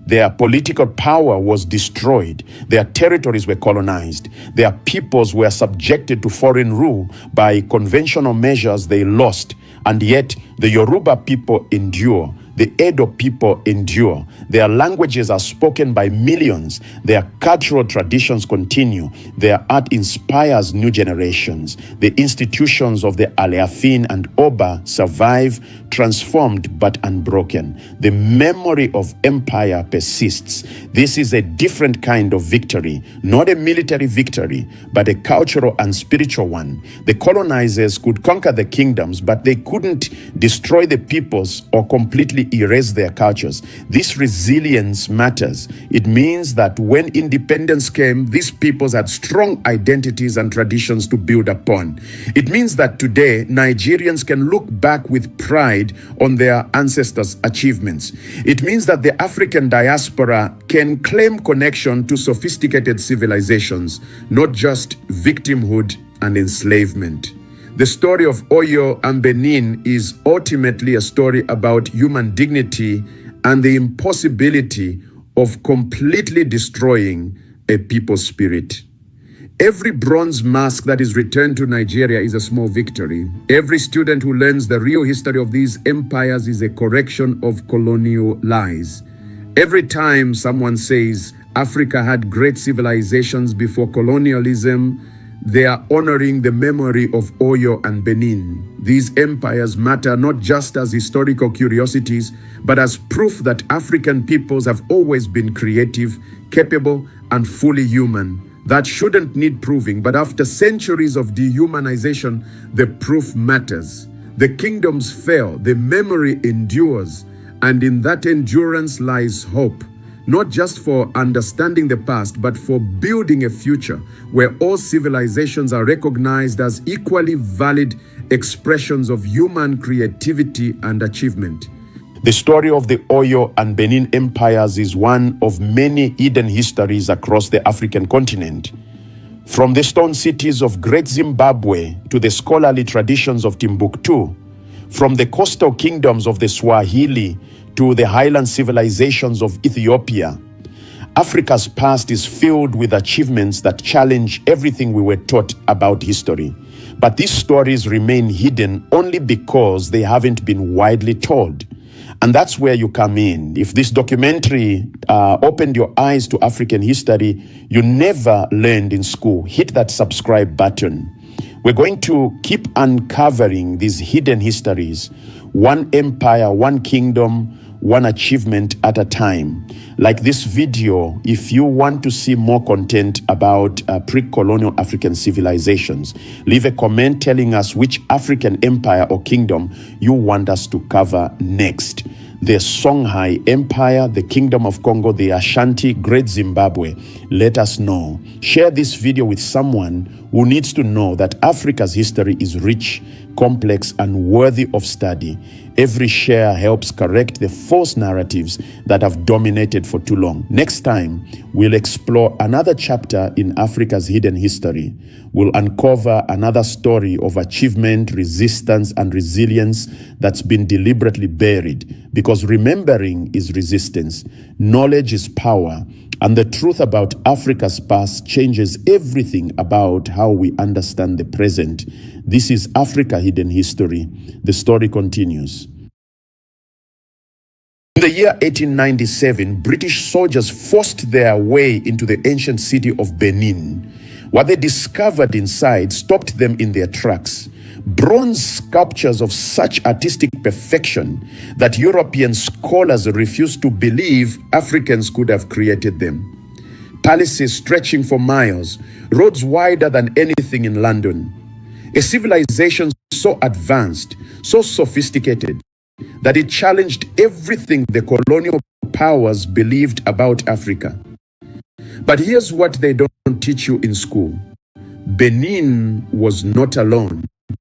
Their political power was destroyed. Their territories were colonized. Their peoples were subjected to foreign rule by conventional measures they lost. And yet, the Yoruba people endure. The Edo people endure. Their languages are spoken by millions. Their cultural traditions continue. Their art inspires new generations. The institutions of the Aleafin and Oba survive, transformed but unbroken. The memory of empire persists. This is a different kind of victory, not a military victory, but a cultural and spiritual one. The colonizers could conquer the kingdoms, but they couldn't destroy the peoples or completely erase their cultures. This resilience matters. It means that when independence came, these peoples had strong identities and traditions to build upon. It means that today, Nigerians can look back with pride on their ancestors' achievements. It means that the African diaspora can claim connection to sophisticated civilizations, not just victimhood and enslavement. The story of Oyo and Benin is ultimately a story about human dignity and the impossibility of completely destroying a people's spirit. Every bronze mask that is returned to Nigeria is a small victory. Every student who learns the real history of these empires is a correction of colonial lies. Every time someone says Africa had great civilizations before colonialism, they are honoring the memory of Oyo and Benin. These empires matter not just as historical curiosities, but as proof that African peoples have always been creative, capable, and fully human. That shouldn't need proving, but after centuries of dehumanization, the proof matters. The kingdoms fell, the memory endures, and in that endurance lies hope. Not just for understanding the past, but for building a future where all civilizations are recognized as equally valid expressions of human creativity and achievement. The story of the Oyo and Benin empires is one of many hidden histories across the African continent. From the stone cities of Great Zimbabwe to the scholarly traditions of Timbuktu, from the coastal kingdoms of the Swahili to the highland civilizations of Ethiopia, Africa's past is filled with achievements that challenge everything we were taught about history. But these stories remain hidden only because they haven't been widely told. And that's where you come in. If this documentary opened your eyes to African history you never learned in school, hit that subscribe button. We're going to keep uncovering these hidden histories. One empire, one kingdom, one achievement at a time. Like this video, if you want to see more content about pre-colonial African civilizations, leave a comment telling us which African empire or kingdom you want us to cover next. The Songhai Empire, the Kingdom of Congo, the Ashanti, Great Zimbabwe. Let us know. Share this video with someone who needs to know that Africa's history is rich, complex, and worthy of study. Every share helps correct the false narratives that have dominated for too long. Next time, we'll explore another chapter in Africa's hidden history. We'll uncover another story of achievement, resistance, and resilience that's been deliberately buried. Because remembering is resistance, knowledge is power, and the truth about Africa's past changes everything about how we understand the present. This is Africa Hidden History. The story continues. In the year 1897, British soldiers forced their way into the ancient city of Benin. What they discovered inside stopped them in their tracks. Bronze sculptures of such artistic perfection that European scholars refused to believe Africans could have created them. Palaces stretching for miles, roads wider than anything in London. A civilization so advanced, so sophisticated, that it challenged everything the colonial powers believed about Africa. But here's what they don't teach you in school. Benin was not alone.